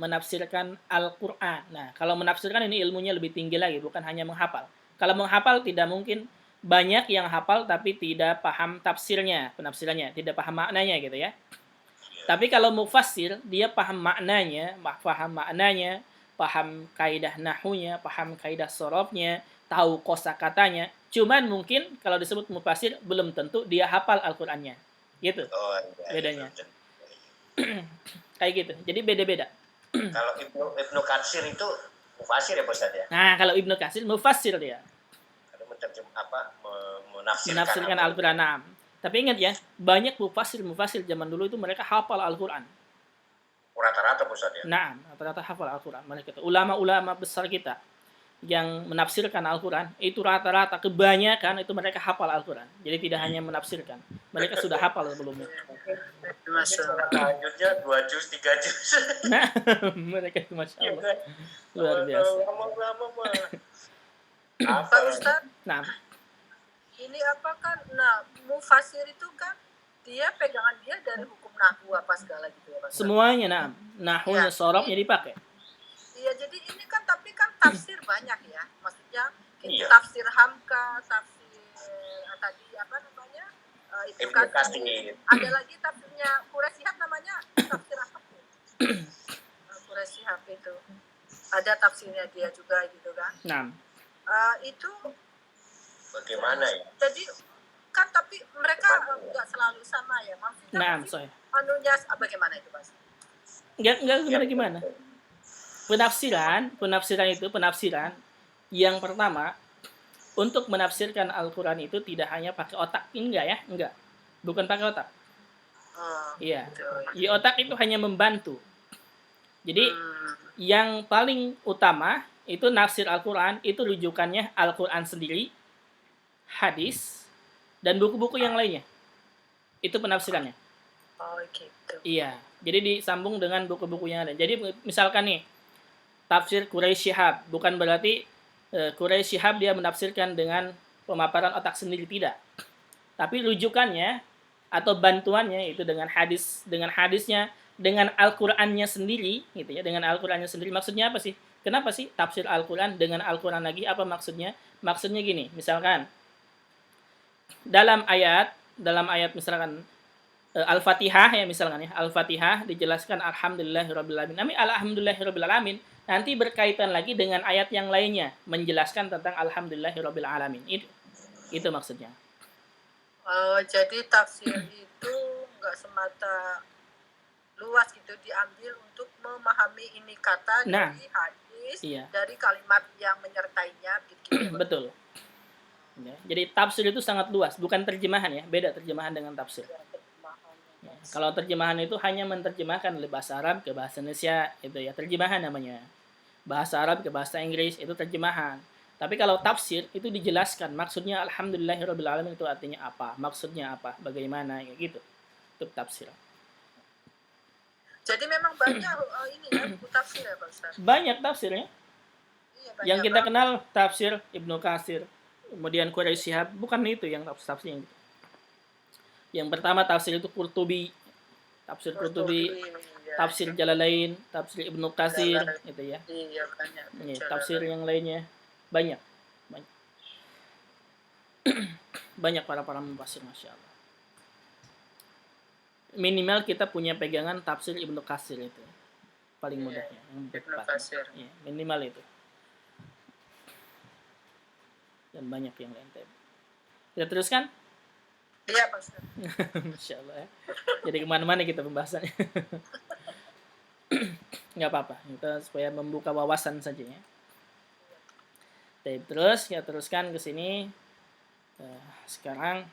Al-Quran. Nah, kalau menafsirkan ini ilmunya lebih tinggi lagi, bukan hanya menghafal. Kalau menghafal tidak mungkin, banyak yang hafal tapi tidak paham tafsirnya, penafsirannya, tidak paham maknanya gitu ya. Tapi kalau mufassir, dia paham maknanya, paham kaidah nahunya, paham kaidah sorobnya, tahu kosakatanya. Cuman mungkin kalau disebut mufassir belum tentu dia hafal Al-Qur'annya. Gitu Oh, iya, bedanya. iya. Kayak gitu. Jadi beda-beda. Kalau Ibnu Katsir itu mufasir ya, Pak Ustadz ya? Nah, kalau Ibnu Katsir mufassir dia. Kalau menafsirkan Menafsirkan Al-Qur'an. Nah, tapi ingat ya, banyak mufassir zaman dulu itu mereka hafal Al-Qur'an. rata-rata, Pak Ustadz ya? Nah, rata-rata hafal Al-Quran. Mereka itu ulama-ulama besar kita yang menafsirkan Al-Quran, itu rata-rata kebanyakan itu mereka hafal Al-Quran. Jadi tidak hanya menafsirkan, mereka sudah hafal sebelumnya. Lanjutnya 2 juz, 3 juz. Nah, mereka itu Masya Allah. Luar biasa. Lama-lama mah. Pak Ustadz, Nah, ini apa kan, nah mufasir itu kan dia pegangan dia dari hukum nahwu apa segala gitu ya Pak Ustadz. semuanya nahunya, Ya. sorobnya dipakai. Iya, jadi ini kan tapi kan tafsir banyak ya, maksudnya Iya. tafsir Hamka, tafsir tadi apa namanya Ibnu Ibnu Katsir. Katsir. Ada lagi tafsirnya Quraisy Shihab namanya tafsir apa tuh? Quraisy Shihab itu ada tafsirnya dia juga gitu kan. Nah, Itu Bagaimana ya? jadi kan tapi mereka nggak selalu sama ya, maksudnya nah, mungkin saya. anunya bagaimana itu Mas? Enggak gimana? Penafsiran yang pertama, untuk menafsirkan Al-Quran itu tidak hanya pakai otak, enggak, bukan pakai otak. Iya, di otak itu hanya membantu. Jadi yang paling utama itu nafsir Al-Quran, itu rujukannya Al-Quran sendiri, hadis, dan buku-buku yang lainnya. Itu penafsirannya. Oh gitu. Iya, jadi disambung dengan buku-buku yang ada. Jadi misalkan nih, tafsir Quraisy Shihab, bukan berarti Quraisy Shihab dia menafsirkan dengan pemaparan otak sendiri, tidak. Tapi rujukannya atau bantuannya itu dengan hadisnya, dengan Al-Qur'annya sendiri gitu ya, dengan Al-Qur'annya sendiri. Maksudnya apa sih? Kenapa sih tafsir Al-Qur'an dengan Al-Qur'an lagi? Apa maksudnya? Maksudnya gini, misalkan dalam ayat misalkan Al-Fatihah ya misalkan ya, Al-Fatihah dijelaskan alhamdulillahirabbil alamin. Alhamdulillahirabbil alamin nanti berkaitan lagi dengan ayat yang lainnya menjelaskan tentang alhamdulillahirabbil alamin. Itu maksudnya. Jadi tafsir itu nggak semata luas gitu, diambil untuk memahami ini kata dari hadis, iya. dari kalimat yang menyertainya gitu. Betul. Ya, jadi tafsir itu sangat luas, bukan terjemahan ya, beda terjemahan dengan tafsir. Ya, kalau terjemahan itu hanya menerjemahkan dari bahasa Arab ke bahasa Indonesia, itu ya terjemahan namanya. Bahasa Arab ke bahasa Inggris itu terjemahan. Tapi kalau tafsir itu dijelaskan maksudnya alhamdulillahirabbil alamin itu artinya apa, maksudnya apa, bagaimana gitu. Itu tafsir. Jadi memang banyak ini ya buku tafsir ya Pak Ustaz. Banyak tafsirnya. Iya, banyak Yang kita banget. kenal tafsir Ibnu Katsir, kemudian Quraisy Shihab, bukan itu yang tafsir yang gitu. Yang pertama tafsir itu Qurtubi, tafsir Qurtubi, Iya. tafsir Jalalain, tafsir Ibnu Katsir, gitu ya. Iya banyak. Ini tafsir yang lainnya banyak. Banyak para mufassir, Masya Allah. Minimal kita punya pegangan tafsir Ibnu Katsir itu. Paling mudahnya. Ibnu Katsir. Ya, minimal itu. Dan banyak yang lain. Kita teruskan? Iya Pak Ustaz. Masya Allah ya. Jadi kemana-mana kita pembahasannya. Nggak apa-apa. Kita supaya membuka wawasan saja ya. Terus kita teruskan ke sini. Sekarang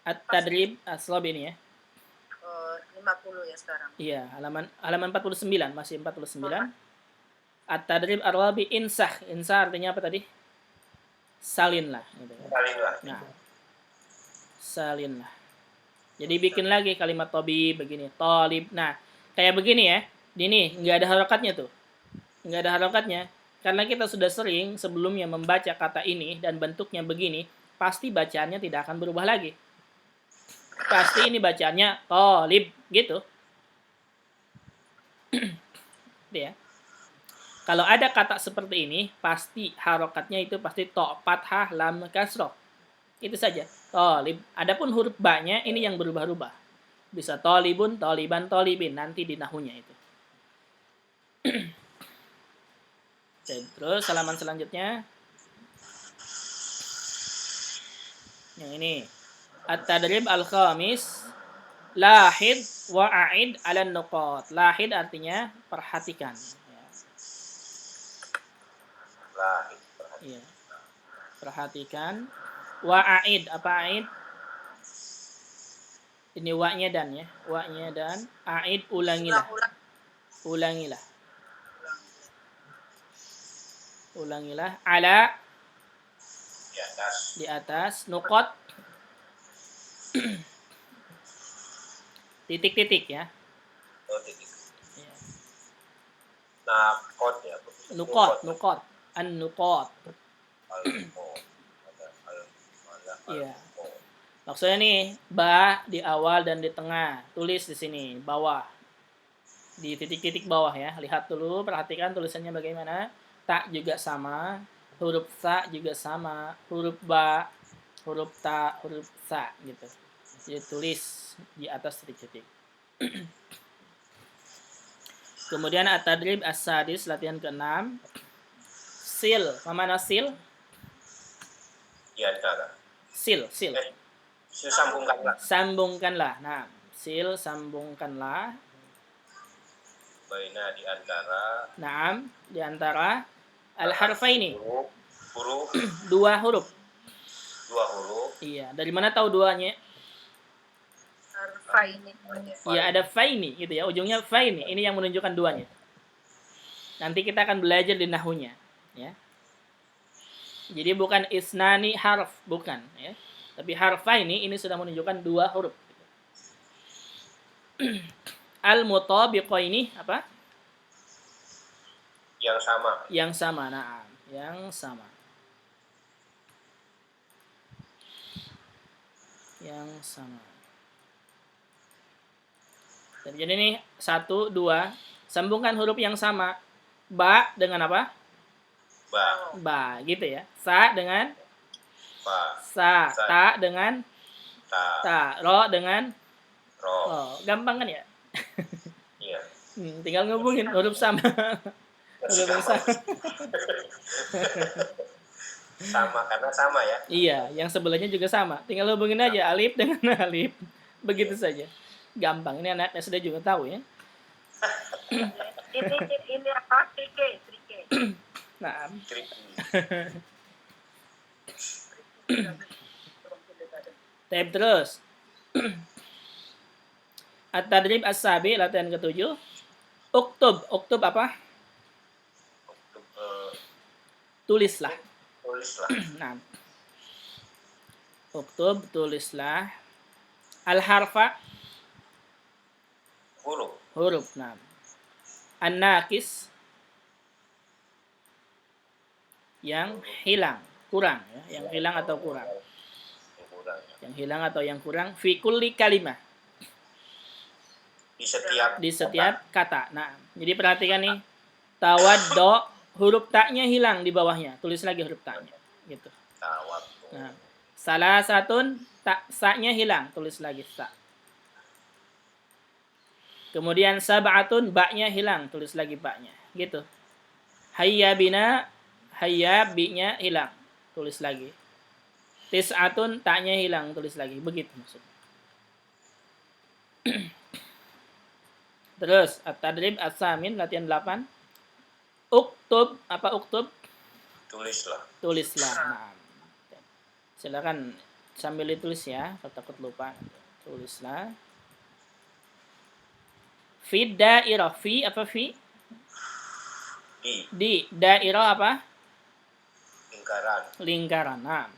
At-Tadrib Aslab ini ya. 50 ya sekarang. Iya, halaman 49, masih 49. At-tadrib ar-rabi insah. Insah artinya apa tadi? Salinlah gitu ya. Salinlah. Nah, salinlah. Jadi bikin lagi kalimat tobi begini, tolib. Nah, kayak begini ya. Ini nggak ada harokatnya tuh. Nggak ada harokatnya. Karena kita sudah sering sebelumnya membaca kata ini dan bentuknya begini, pasti bacaannya tidak akan berubah lagi. Pasti ini bacaannya tolib gitu. Ya. Kalau ada kata seperti ini, pasti harokatnya itu pasti to, fathah, lam, kasroh. Itu saja. Tolib. Adapun huruf ba-nya ini yang berubah-ubah. Bisa tolibun, toliban, tolibin. Nanti di nahunya itu. Terus halaman selanjutnya. Yang ini. At-tadrib al-khamis. Lahid wa'aid ala nuqat. Lahid artinya perhatikan. Lahid. Iya. Perhatikan. Wa'aid. Apa aid? Ini wa-nya dan ya. Wa-nya dan. Aid ulangilah. Ulangilah. Ulangilah. Ala. Di atas. Di atas. Nuqat. Titik-titik ya. Oh, titik. Ya. Nakot ya. Nuqat. An-nuqat. Iya. Maksudnya nih, ba di awal dan di tengah. Tulis di sini, bawah. Di titik-titik bawah ya. Lihat dulu, perhatikan tulisannya bagaimana. Ta juga sama. Huruf sa juga sama. Huruf ba, huruf ta, huruf sa gitu. Jadi tulis di atas titik-titik. Kemudian at-tadrib as-sadis, latihan ke-6. Sil. Mana sil? Di antara. Sil. Sambungkanlah. Sambungkanlah. Nah, sil sambungkanlah. Baina di antara. Naam, di antara al-harfaini. Huruf. Dua huruf. Iya, dari mana tahu duanya? Faini. Iya, ada faini gitu ya. Ujungnya faini. Ini yang menunjukkan duanya. Nanti kita akan belajar di nahunya, ya. Jadi bukan isnani harf, bukan, ya. Tapi harfaini ini sudah menunjukkan dua huruf. Al-mutabiqaini apa? Yang sama. Yang sama, nah, yang sama. Yang sama. Dan jadi nih 1, 2, sambungkan huruf yang sama. Ba dengan apa? Ba, gitu ya. Sa dengan Ba. sa. Ta dengan Ta. Ro dengan Ro. oh, gampang kan ya? Iya. Tinggal ngubungin huruf sama. Huruf yang sama. Sama karena sama ya. Iya, yang sebelahnya juga sama. Tinggal hubungin aja alif dengan alif. Begitu saja. Gampang. Ini anak SD juga tahu ya. Ini apa? Trike. Nah. Tab terus. At-tadrib as-sabi, latihan ke-7. Uktub apa? Tulislah. Nah. Uktub, tulislah. Al-harfa. Huruf. Nah. An-naqis. Yang hilang, kurang ya. Yang hilang atau kurang. Yang hilang atau yang kurang. Fi kulli kalimah. Di setiap kata. Nah, jadi perhatikan nih. Tawaddo, huruf ta-nya hilang di bawahnya. Tulis lagi huruf ta-nya. Gitu. Nah, salah satun, sa-nya hilang. Tulis lagi sa. Kemudian sab'atun, ba-nya hilang. Tulis lagi ba-nya. Gitu. Hayya bina, hayya, bi-nya hilang. Tulis lagi. Tis'atun, ta-nya hilang. Tulis lagi. Begitu maksudnya. Terus, at-tadrib as-samin, latihan 8. Uktub, apa uktub? Tulislah. Nah, silakan sambil ditulis ya, kalau takut lupa. Tulislah. Fi dairah, fi apa fi? Di dairah apa? lingkaran. Lingkaran. Nah.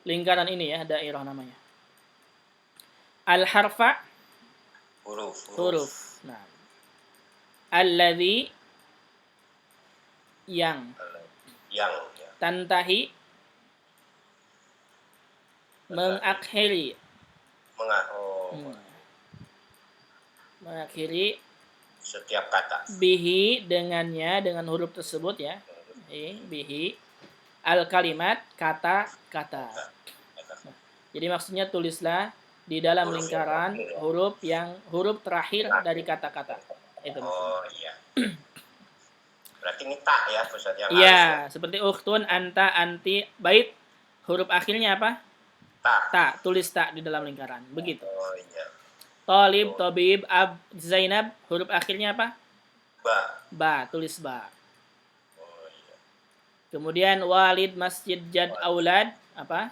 Lingkaran ini ya, dairah namanya. Al-harfa huruf. Nah. Alladzi yang Ya. tantahi mengakhiri mengakhiri setiap kata. bihi dengannya, dengan huruf tersebut ya. Bihi al kalimat kata-kata. Jadi maksudnya tulislah di dalam lingkaran huruf terakhir dari kata-kata. Itu maksudnya. Oh iya. Berarti ini tak ya Ustaz yang Iya, halus ya. seperti ukhtun, anta, anti, bait. Huruf akhirnya apa? Tak. Tulis tak di dalam lingkaran. Begitu. Oh iya. Talib, Tobib, Ab, Zainab. Huruf akhirnya apa? Ba. Tulis ba. Oh iya. Kemudian walid, masjid, jad, aulad. Apa?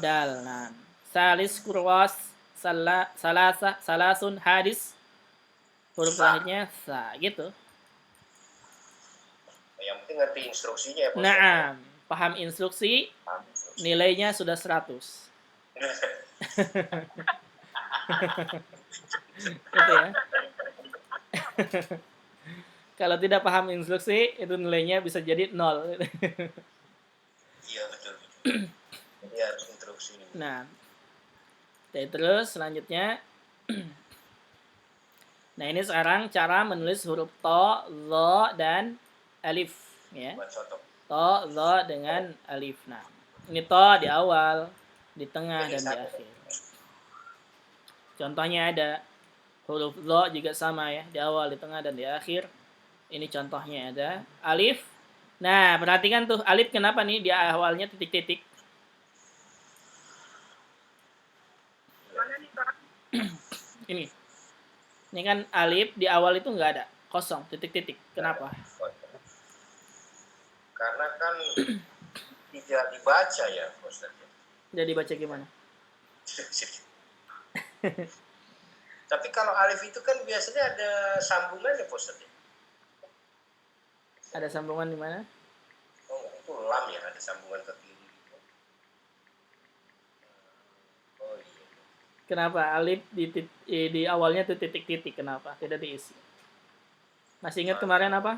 Dal. Nah. Salis, kurwas, salasun, hadis. Huruf terakhirnya sa. Gitu. Yang penting ngerti instruksinya ya Ustaz. Naam. Paham instruksi, nilainya sudah 100. Gitu ya. Kalau tidak paham instruksi, itu nilainya bisa jadi 0. Iya betul. Jadi harus instruksi. Nah, terus selanjutnya. Nah, ini sekarang cara menulis huruf to, zo, dan alif. Ya. To, zo, dengan alif. Nah, ini to di awal, di tengah, dan di akhir. Contohnya ada huruf zo juga sama ya, di awal, di tengah, dan di akhir. Ini contohnya ada alif. Nah, perhatikan tuh alif kenapa nih di awalnya titik-titik. Ini kan alif di awal itu nggak ada, kosong, titik-titik. Kenapa? Karena kan tidak dibaca ya Ustaz. Tidak dibaca gimana? Tapi kalau alif itu kan biasanya ada sambungannya Ustaz. Ada sambungan di mana? Oh, itu lam ya, ada sambungan ke kiri. Oh iya. Kenapa alif di awalnya itu titik-titik? Kenapa tidak diisi? Masih ingat kemarin apa?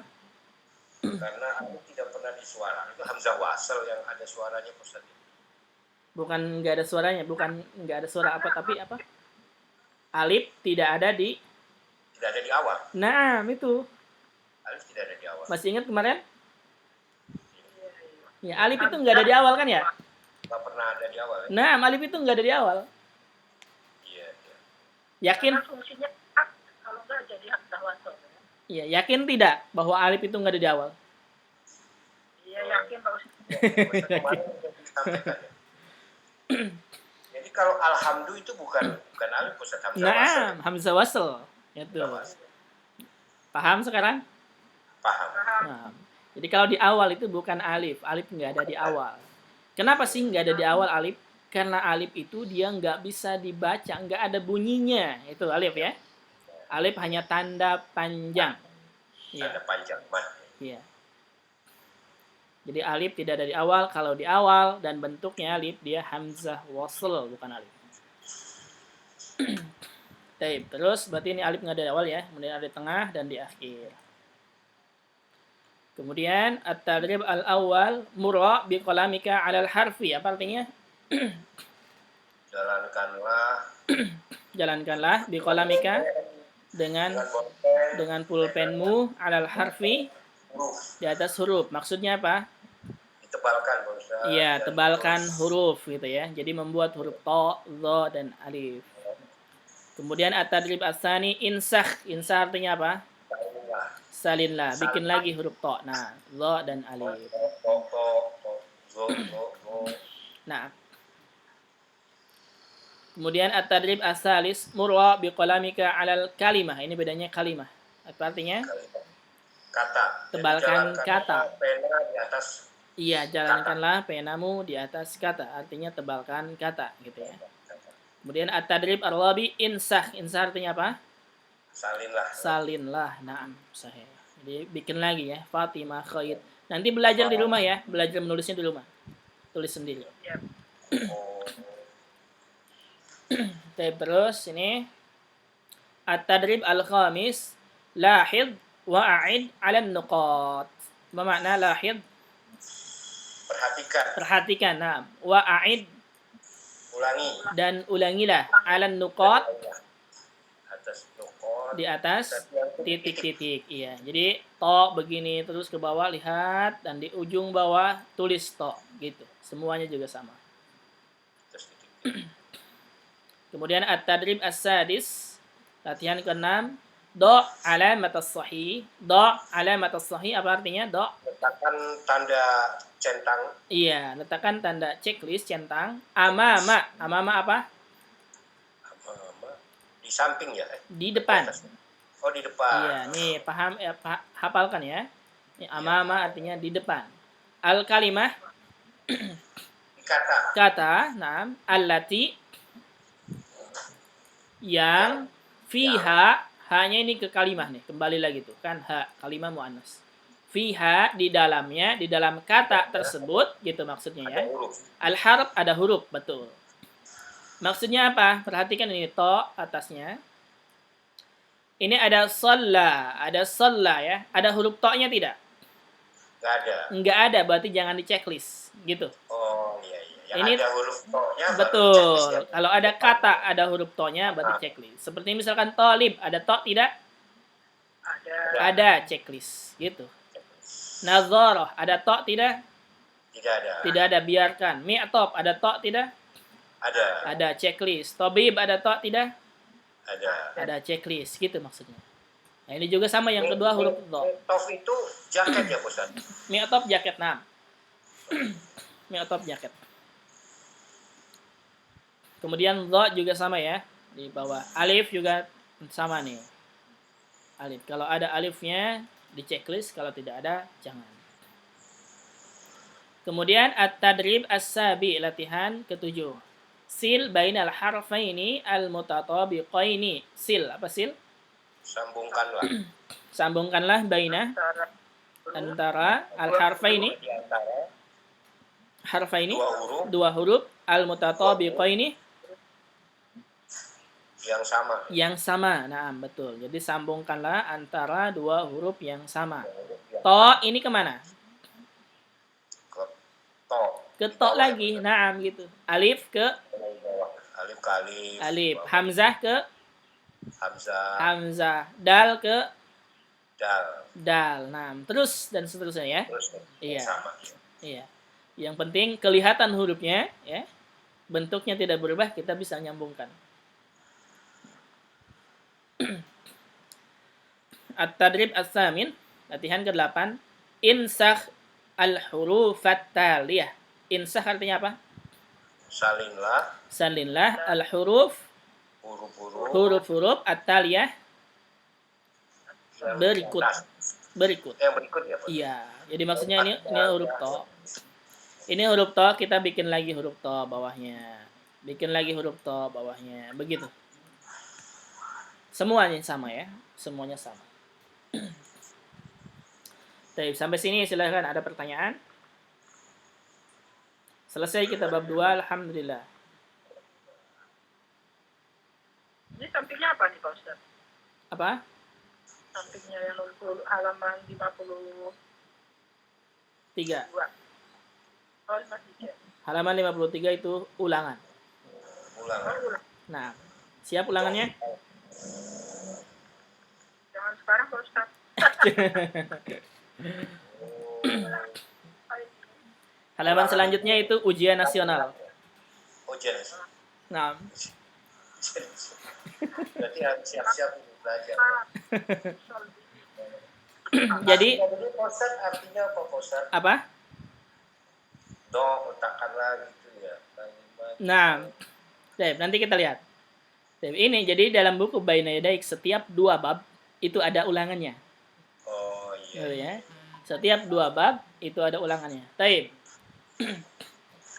Karena alif tidak pernah disuara. Itu hamzah wasal yang ada suaranya Ustaz. Bukan nggak ada suaranya, bukan nggak ada suara apa, tapi apa? Alif tidak ada di awal. Nah, itu. Alif tidak ada di awal. Masih ingat kemarin? Ya, alif itu nggak ada di awal kan ya? Nggak pernah ada di awal. Ya? Nah, alif itu nggak ada di awal. Iya. Yakin? Karena fungsinya kalau nggak jadi hamzah wasal. Iya, yakin tidak bahwa alif itu nggak ada di awal? Iya, yakin Pak Ustaz. Kemarin sudah disampaikan ya. Jadi kalau alhamdu itu bukan alif Ustaz, hamzah wasal. Nah, hamzah wasal. Itu. Paham sekarang? Paham. Nah, jadi kalau di awal itu bukan alif nggak ada di awal. Kenapa sih nggak ada di awal alif? Karena alif itu dia nggak bisa dibaca, nggak ada bunyinya. Itu alif ya. Alif hanya tanda panjang. Tanda panjang mah. Iya. Jadi alif tidak ada di awal. Kalau di awal dan bentuknya alif, dia hamzah wasl, bukan alif. Terus berarti ini alif nggak ada di awal ya. Kemudian ada di tengah dan di akhir. Kemudian at-tadrib al-awwal murra bi qalamika 'alal harfi. Apa artinya? Jalankanlah bi qalamika dengan pulpenmu 'alal harfi di atas huruf. Maksudnya apa? Ditebalkan Ustaz. Iya, tebalkan huruf gitu ya. Jadi membuat huruf to, zo, dan alif. Kemudian at-tadrib as-tsani insakh. Insakh artinya apa? Salinlah, bikin lagi huruf to. Nah, zo dan alif. Nah. Kemudian at-tadrib as-salis murwa biqalamika 'alal kalimah. Ini bedanya kalimah. Apa artinya? Kata. Tebalkan kata. Pena di atas. Iya, jalankanlah penamu di atas kata. Artinya tebalkan kata gitu ya. Kemudian at-tadrib ar-rabi insah. Insah artinya apa? Salinlah. Salinlah. Naam, sahih. Jadi bikin lagi ya, Fatimah Khair. Nanti belajar di rumah ya, belajar menulisnya di rumah. Tulis sendiri. Ya. Oh, Terus ini at-tadrib al-khamis lahid wa a'id 'ala an-nuqat. Apa makna lahid? perhatikan, Perhatikan. Naam. Wa a'id ulangi dan ulangilah 'ala an-nuqat atas nukot di atas titik-titik. Iya. Jadi to begini terus ke bawah lihat dan di ujung bawah tulis to gitu. Semuanya juga sama. atas titik. Kemudian at-tadrib as-sadis latihan ke-6 do alamat as-sahih. Do alamat as-sahih apa artinya? Do. Letakkan tanda centang Iya, letakkan tanda checklist centang amama. Amama apa? apa di samping ya? Di depan. Oh di depan. Iya, nih paham hafalkan ya. Ini amama artinya di depan. Al kalimah Kata kata, naam, allati yang fiha, hanya ini ke kalimah nih, kembali lagi tuh kan ha, kalimah muannas. Fiha di dalamnya, di dalam kata tersebut gitu maksudnya ya. huruf. Al-harf ada huruf, betul. Maksudnya apa? Perhatikan ini to atasnya. Ini ada shalla ya. Ada huruf to-nya tidak? Nggak ada. Enggak ada, berarti jangan di checklist gitu. Oh iya iya. Yang Ini ada huruf to-nya baru Betul. checklist ya. Kalau ada kata ada huruf to-nya berarti checklist. Seperti misalkan tolib ada to tidak? Ada. Ada checklist gitu. Nazarah ada to tidak? Tidak ada. Tidak ada, biarkan. Mi'tob ada to tidak? Ada. Ada checklist. Tobib ada to tidak? Ada. Ada checklist gitu maksudnya. Nah, ini juga sama yang kedua huruf to. Tof itu jaket ya Ustaz? Mi'tob jaket 6. Mi'tob jaket. Kemudian dha juga sama ya, di bawah. Alif juga sama nih. Alif. Kalau ada alifnya di checklist, kalau tidak ada jangan. Kemudian at-tadrib as-sabi, latihan ke-7. Sil bainal harfaini al-mutatabiqaini. Sil, apa sil? Sambungkanlah. Sambungkanlah baina antara al-harfaini, Di antara harfaini, dua huruf dua huruf al-mutatabiqaini yang sama. yang sama. Nah, betul. Jadi sambungkanlah antara dua huruf yang sama. To ini kemana? Ke to. Ke to lagi. Nah, gitu. Alif ke Alif ke alif. alif. Hamzah ke Hamzah. hamzah. Dal ke Dal. dal. Nah, terus dan seterusnya ya. Terus Iya. sama. Iya. Yang penting kelihatan hurufnya ya. Bentuknya tidak berubah, kita bisa nyambungkan. At-tadrib as-samin, latihan ke-8. Insakh al-hurufat taliyah. Insakh artinya apa? Salinlah Salinlah al-huruf, huruf-huruf huruf-huruf at-taliyah berikut. Berikut. Yang berikut ya Pak? Iya. Jadi maksudnya ini huruf to. Ini huruf to, kita bikin lagi huruf to bawahnya. Bikin lagi huruf to bawahnya. Begitu. Semuanya sama ya. Semuanya sama. Baik, sampai sini silahkan ada pertanyaan. Selesai kita bab 2, alhamdulillah. Ini sampingnya apa nih Pak Ustaz? Apa? Sampingnya yang halaman 52. 3. Oh, 53. Halaman 53 itu ulangan. Ulang. Nah, siap ulangannya? Jangan sekarang Pak Ustaz. Halaman selanjutnya itu ujian nasional. Ujian. Nah, Berarti harus siap-siap untuk belajar. jadi Ustaz artinya apa Ustaz? apa? Do letakkanlah gitu ya. Kalimat. Nah, Dave, nanti kita lihat. Dave, ini jadi dalam buku Baina Yadaik setiap 2 bab itu ada ulangannya. Oh iya. Gitu ya. Setiap 2 bab itu ada ulangannya. Taib.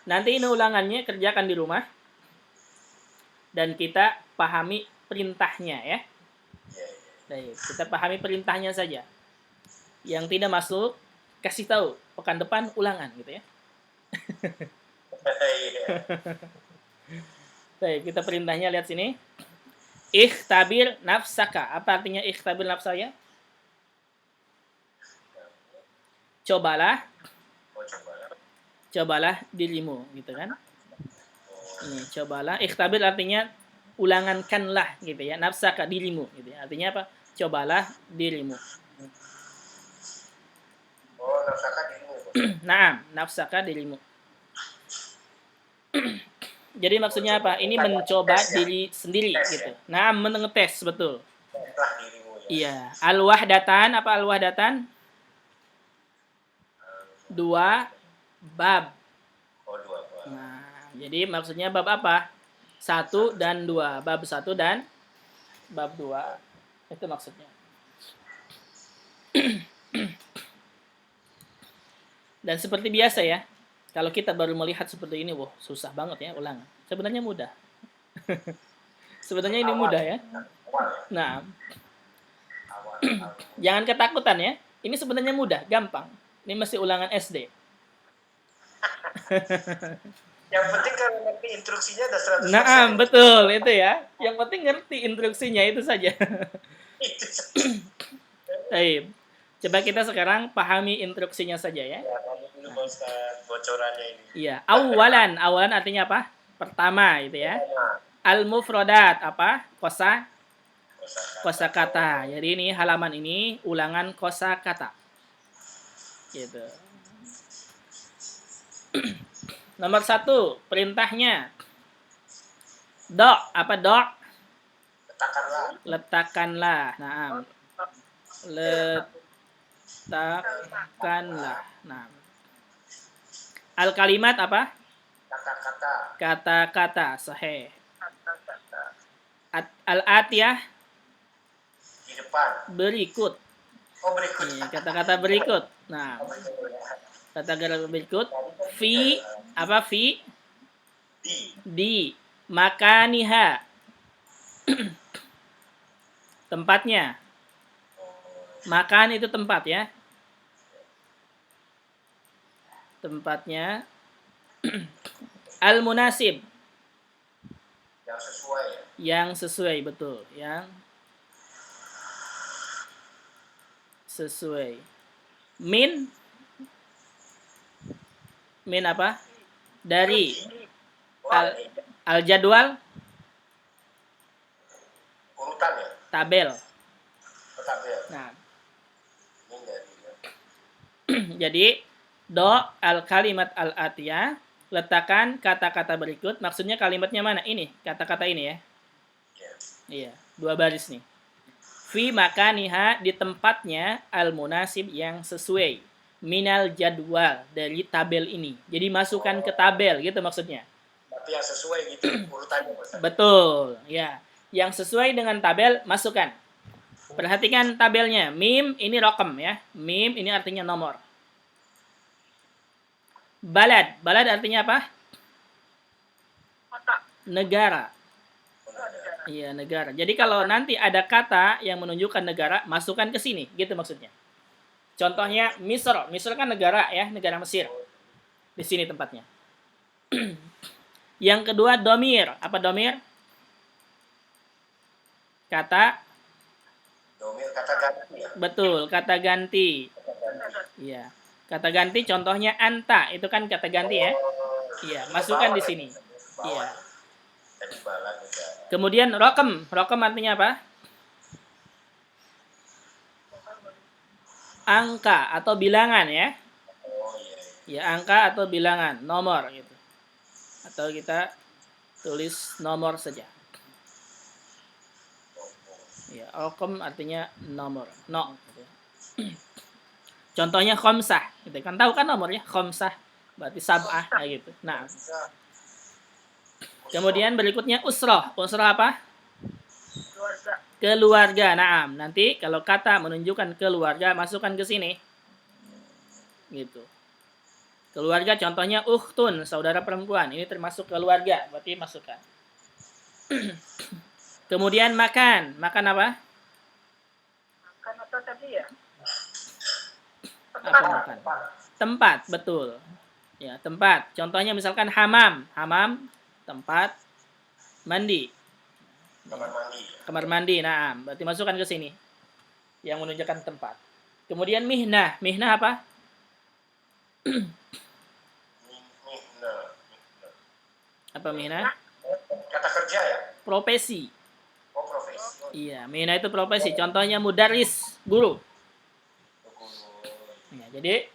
Nanti ini ulangannya kerjakan di rumah. dan kita pahami perintahnya ya. Ya, Baik, kita pahami perintahnya saja. Yang tidak masuk kasih tahu pekan depan ulangan gitu ya. iya. Baik, kita perintahnya lihat sini. Ikhtabir nafsaka. Apa artinya ikhtabir nafsaka? Cobalah, Oh, coba. cobalah dirimu gitu kan. Ini cobalah. Ikhtabir artinya ulangankanlah gitu ya. Nafsaka dirimu gitu ya. Artinya apa? Cobalah dirimu. Oh, nafsakan dirimu. Naam, nafsaka dirimu. Jadi maksudnya apa? Ini mencoba diri sendiri gitu. Naam, mengetes betul. Lah dirimu ya. Iya. Al-wahdatan, apa al-wahdatan? 2 bab. Oh, 2 bab. Nah, jadi maksudnya bab apa? 1 dan 2. Bab 1 dan bab 2. Itu maksudnya. Dan seperti biasa ya, kalau kita baru melihat seperti ini, wah susah banget ya ulangan. Sebenarnya mudah. Sebenarnya ini mudah ya. Awal ya. Nah, Awal. jangan ketakutan ya. Ini sebenarnya mudah, gampang. Ini masih ulangan SD. Yang penting kalau ngerti instruksinya udah 100%. Nah, betul itu ya. Yang penting ngerti instruksinya itu saja. Itu. Baik. Coba kita sekarang pahami instruksinya saja ya. Ya, kamu dulu Pak Ustaz, bocorannya ini. Iya, awalan. Awalan artinya apa? Pertama itu ya. Nah, Al-mufradat apa? kosakata. Kosakata. Jadi ini halaman ini ulangan kosakata. Gitu. Nomor 1, perintahnya. Dok, apa dok? Letakkanlah. Letakkanlah. Nah, letakkanlah. Nah. Al-kalimat apa? Kata-kata. Kata-kata. Sahih. Al-atiyah Di depan. berikut. Oh, berikut. Ini kata-kata berikut. Nah, kata-kata berikut. Fi apa fi? Di makaniha. Tempatnya. Makan itu tempat ya. Tempatnya. Al-munasib. Yang sesuai ya. Yang sesuai, betul. Yang sesuai. Min apa? Dari al-jadwal, Urutan ya. tabel. Tabel. Nah, Ini dari. jadi do al-kalimat al-atiyah, letakkan kata-kata berikut. Maksudnya kalimatnya mana? Ini, kata-kata ini ya. Ya. Iya, 2 baris nih. Fi makaniha, di tempatnya, al-munasib yang sesuai. Minal jadwal, dari tabel ini. Jadi masukkan ke tabel gitu maksudnya. Tapi yang sesuai gitu urutannya Pak Ustaz. Betul, ya. Yang sesuai dengan tabel masukkan. Perhatikan tabelnya. Mim ini rokam ya. Mim ini artinya nomor. Balad. Balad artinya apa? Kota. Negara. Iya, negara. Jadi kalau nanti ada kata yang menunjukkan negara, masukkan ke sini. Gitu maksudnya. Contohnya Misr. Misr kan negara ya, negara Mesir. Di sini tempatnya. Yang kedua domir. Apa domir? Kata. Domir kata ganti ya. Betul, kata ganti. Iya. Kata ganti contohnya anta, itu kan kata ganti ya. Iya, masukkan di sini. Iya. Tadi balad juga. Kemudian rokam. Rokam artinya apa? Angka atau bilangan ya. Oh iya. Ya, angka atau bilangan, nomor gitu. Atau kita tulis nomor saja. Ya, rokam artinya nomor. No. Gitu. Contohnya khomsah. Gitu. Kan tahu kan nomornya? Khomsah. Berarti sab'ah. Kayak gitu. Nah. Kemudian berikutnya usroh. Usroh apa? Keluarga. Keluarga. Naam. Nanti kalau kata menunjukkan keluarga, masukkan ke sini. Gitu. Keluarga contohnya ukhtun, saudara perempuan. Ini termasuk keluarga. Berarti masukkan. Kemudian makan. Makan apa? Makan apa tadi ya? Apa makan? Tempat, betul. Ya, tempat. Contohnya misalkan hamam. Hamam, tempat mandi. Kamar mandi. Kamar mandi, nah, berarti masukkan ke sini. Yang menunjukkan tempat. Kemudian mihnah. Mihnah apa? Mihna. Apa mihnah? Kata kerja ya? Profesi. Oh, profesi. Iya, mihnah itu profesi. Contohnya mudaris, guru. Ya, jadi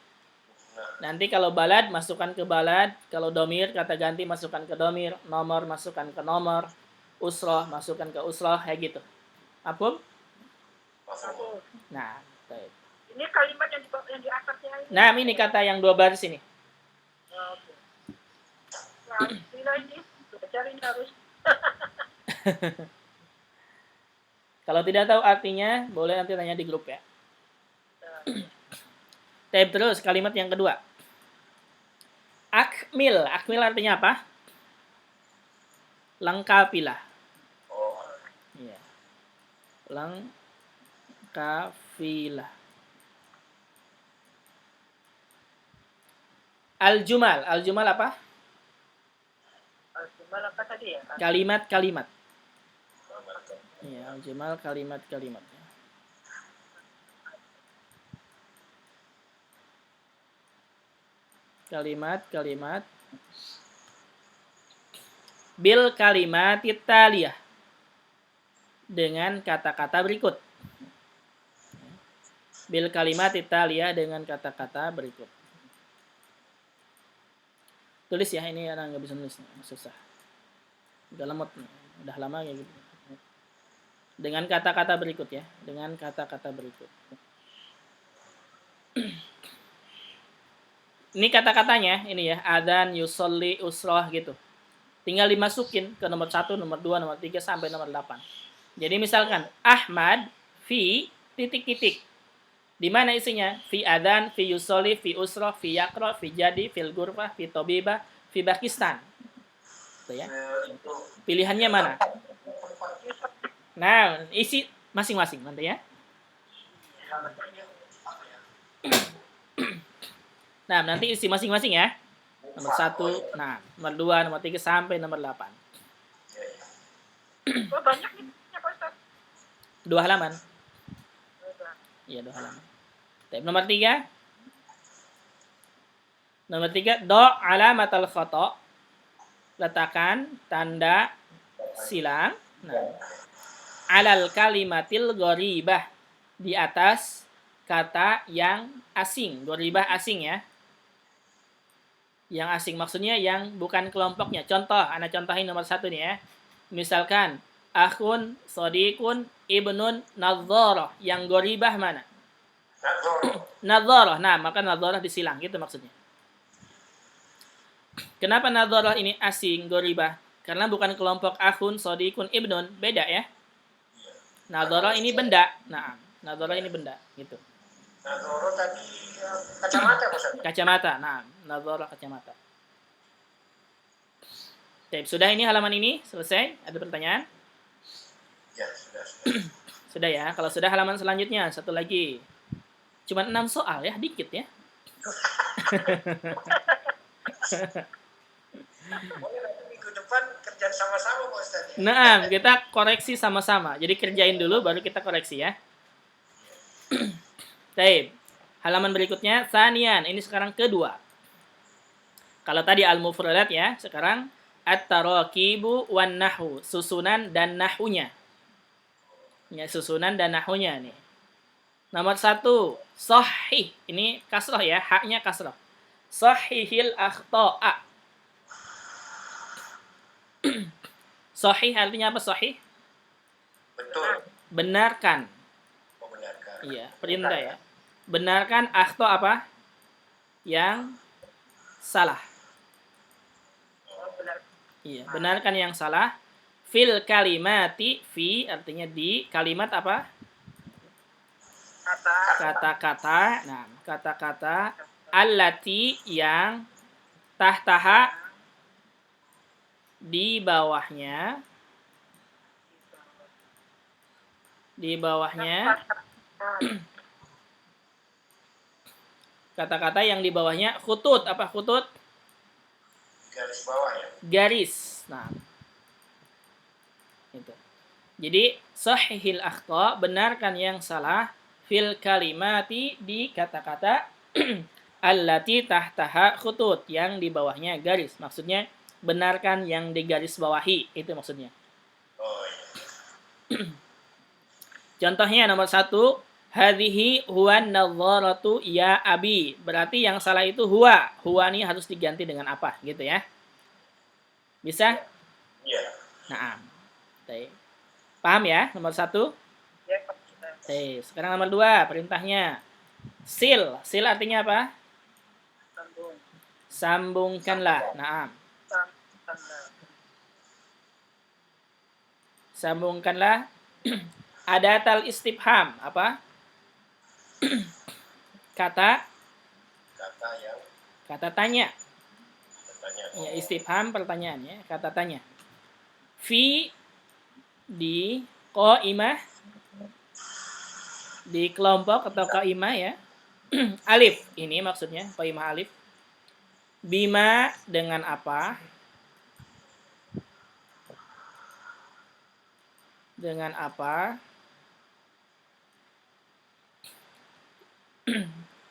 nanti kalau balad masukkan ke balad, kalau domir kata ganti masukkan ke domir, nomor masukkan ke nomor, usroh masukkan ke usroh, kayak gitu. Apa? Mafhum. Nah, baik. Ini kalimat yang di atasnya ini. Nah, ini kata yang 2 baris ini. Oke. Nah, bila ini belajar ini harus. Kalau tidak tahu artinya, boleh nanti tanya di grup ya. Tab terus kalimat yang kedua. Akmil. Akmil artinya apa? Lengkapilah. Oh, Iya. Lengkapilah. Al-jumal. Al-jumal apa? Cuma apa tadi ya? Kalimat-kalimat. Iya, al-jumal kalimat-kalimat. Kalimat-kalimat. Bil kalimat taliyah. Dengan kata-kata berikut. Bil kalimat taliyah dengan kata-kata berikut. Tulis ya, ini orang nggak bisa nulis, susah. Udah lemot, udah lama kayak gitu. Dengan kata-kata berikut ya, dengan kata-kata berikut. Ini kata-katanya, ini ya, adzan, yusolli, usroh gitu. Tinggal dimasukin ke nomor 1, nomor 2, nomor 3, sampai nomor 8. Jadi misalkan, Ahmad, fi, titik-titik. Di mana isinya? Fi adzan, fi yusolli, fi usroh, fi yakro, fi jadi, fil gurfah, fi tobibah, fi Pakistan. Tuh ya. itu Pilihannya mana? Nah, isi masing-masing nanti ya. Nah, nanti isi masing-masing ya. Nomor 1, nah, nomor 2, nomor 3, sampai nomor 8. Oh, banyak nih, Pak Ustaz. 2 halaman. Iya, 2 halaman. Nomor 3. Nomor 3, do alamatal khata. Letakkan tanda silang. Nah, alal kalimatil gharibah. Di atas kata yang asing. Gharibah asing ya. Yang asing maksudnya yang bukan kelompoknya. Contoh, ana contohin nomor 1 nih ya. Misalkan akhun, sodikun, ibnun, nadzarah. Yang gharibah mana? Nadzarah. Nah, maka nadzarah disilang gitu maksudnya. Kenapa nadzarah ini asing, gharibah? Karena bukan kelompok akhun, sodikun, ibnun, beda ya. Nadzarah ini benda. Nah, nadzarah ini benda gitu. Nadzarah tadi kacamata Ustaz. Kacamata. Nah, nadzarah kacamata. Oke, sudah ini halaman ini selesai? Ada pertanyaan? Ya, sudah. Sudah ya. Kalau sudah halaman selanjutnya satu lagi. Cuma 6 soal ya, dikit ya. Minggu depan kerjaan sama-sama Pak Ustaz. Nah, kita koreksi sama-sama. Jadi kerjain dulu baru kita koreksi ya. Baik. Halaman berikutnya sanian. Ini sekarang kedua. Kalau tadi al-mufradat ya, sekarang at-tarakibu wan nahwu, susunan dan nahwunya. Ya, susunan dan nahwunya nih. Nomor 1, sahih. Ini kasrah ya, haknya kasrah. Sahihil akhta'a. Sahih artinya apa sahih? Betul. Benarkan. Membenarkan. Iya, perintah ya. Benarkan akhta apa? Yang salah. Oh, benar. Iya, benarkan yang salah. Fil kalimati, fi artinya di, kalimat apa? Kata-kata. Nah, kata-kata allati yang tahtaha di bawahnya Di bawahnya, kata-kata yang di bawahnya khutut. Apa khutut? Garis bawah ya. Garis. Nah, itu. Jadi sahihil akhta, benarkan yang salah fil kalimati di kata-kata allati tahtaha khutut, yang di bawahnya garis. Maksudnya benarkan yang di garis bawahi, itu maksudnya. Oh iya. Contohnya nomor 1, hadhihi huwan nadharatu ya abi. Berarti yang salah itu huwa. Huwa ini harus diganti dengan apa gitu ya. Bisa? Iya. Naam. Baik. Paham ya nomor 1? Ya, Pak Ustaz. Baik. Sekarang nomor 2, perintahnya. Sil. Sil artinya apa? Sambung. Sambungkanlah. Naam. Sambungkanlah. Sambungkanlah. Adatal istifham. Apa? Kata Yang kata tanya. bertanya. Ya, istifham pertanyaannya, kata tanya. Fi di qaimah, di kelompok atau qaimah ya. Alif, ini maksudnya qaimah alif. Bima, dengan apa? Dengan apa?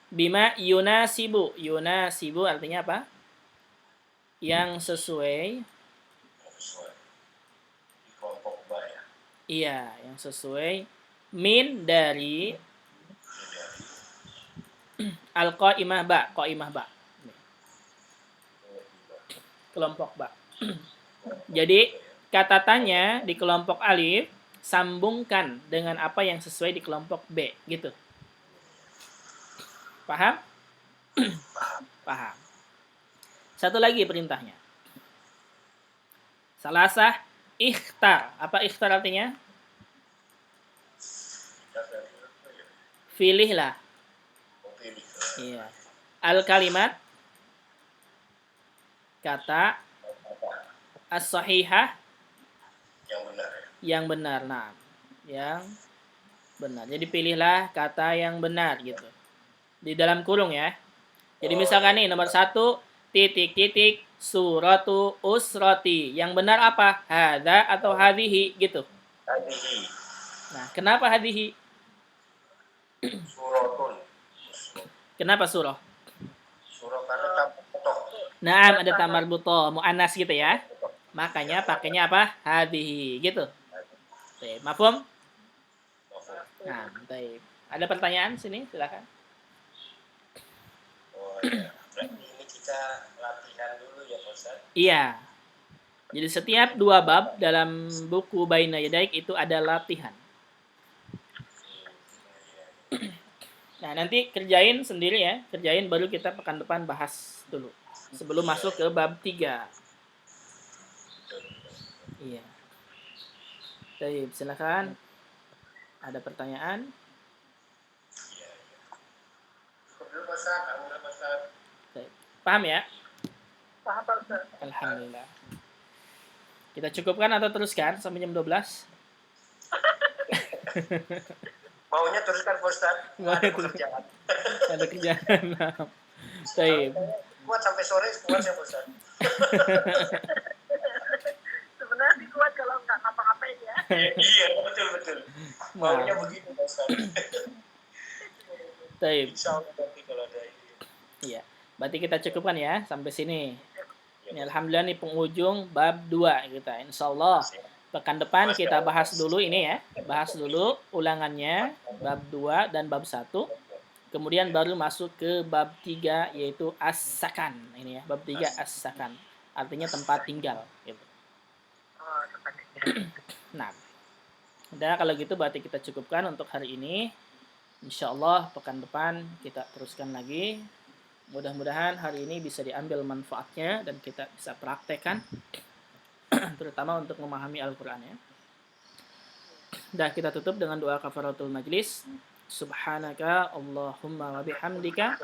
Bima yunasibu. Yunasibu artinya apa? Yang sesuai. Sesuai. Di kelompok ba ya. Iya, yang sesuai. Min dari al-qaimah ba. Qaimah ba. Kelompok ba. Jadi kata tanya di kelompok alif sambungkan dengan apa yang sesuai di kelompok B, gitu. Paham? Paham. Satu lagi perintahnya. Salasah ikhtar. Apa ikhtar artinya? Pilihlah. Pilih. Iya. Al-kalimat, kata as-sahihah, Yang benar ya. yang benar. Nah, yang benar. Jadi pilihlah kata yang benar gitu. Di dalam kurung ya. Jadi misalkan nih nomor 1 titik suratu usrati. Yang benar apa? Hadza atau hadhihi gitu. Hadhihi. Nah, kenapa hadhihi? Suratun. Kenapa surah? Surah karena tabutoh. Nah, ada tamar buto, mu'annas gitu ya. Makanya pakainya apa? Hadhihi gitu. Oke, mafhum? Nah, baik. Ada pertanyaan sini? Silakan. Oh iya. Berarti ini kita latihan dulu ya Pak Ustaz. Iya. Jadi setiap 2 bab dalam buku Baina Yadaik itu ada latihan. Nah, nanti kerjain sendiri ya. Kerjain baru kita pekan depan bahas dulu. Sebelum masuk ke bab 3. Iya. Baik, silakan. Ada pertanyaan? Iya. Dulu Pak Ustaz, alhamdulillah Pak Ustaz. Baik. Paham ya? Paham, Pak Ustaz. Alhamdulillah. Kita cukupkan atau teruskan sampai jam 12? Maunya teruskan Pak Ustaz. Maunya Ada pekerjaan. Ada kerjaan. Baik. Kuat sampai sore kuat ya Pak Ustaz. Sebenarnya sih kuat kalau nggak ngapa-ngapain ya. Iya, betul. Maunya begitu Pak Ustaz. Baik. Insya Allah nanti kalau ada ini. Iya. Berarti kita cukupkan ya sampai sini. Ini alhamdulillah nih penghujung bab 2 kita. Insyaallah pekan depan kita bahas dulu ini ya. Bahas dulu ulangannya bab 2 dan bab 1. Kemudian baru masuk ke bab 3 yaitu as-sakan. Ini ya, bab 3 as-sakan. Artinya tempat tinggal gitu. Oh, tepat. Nah. Udah kalau gitu berarti kita cukupkan untuk hari ini. Insyaallah pekan depan kita teruskan lagi. Mudah-mudahan hari ini bisa diambil manfaatnya dan kita bisa praktekkan terutama untuk memahami Al-Qur'an ya. Dah kita tutup dengan doa kafaratul majlis. Subhanaka Allahumma wa bihamdika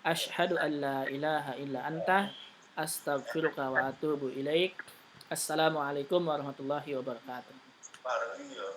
asyhadu an la ilaha illa anta astaghfiruka wa atubu ilaik. Assalamualaikum warahmatullahi wabarakatuh. Bareng, iya.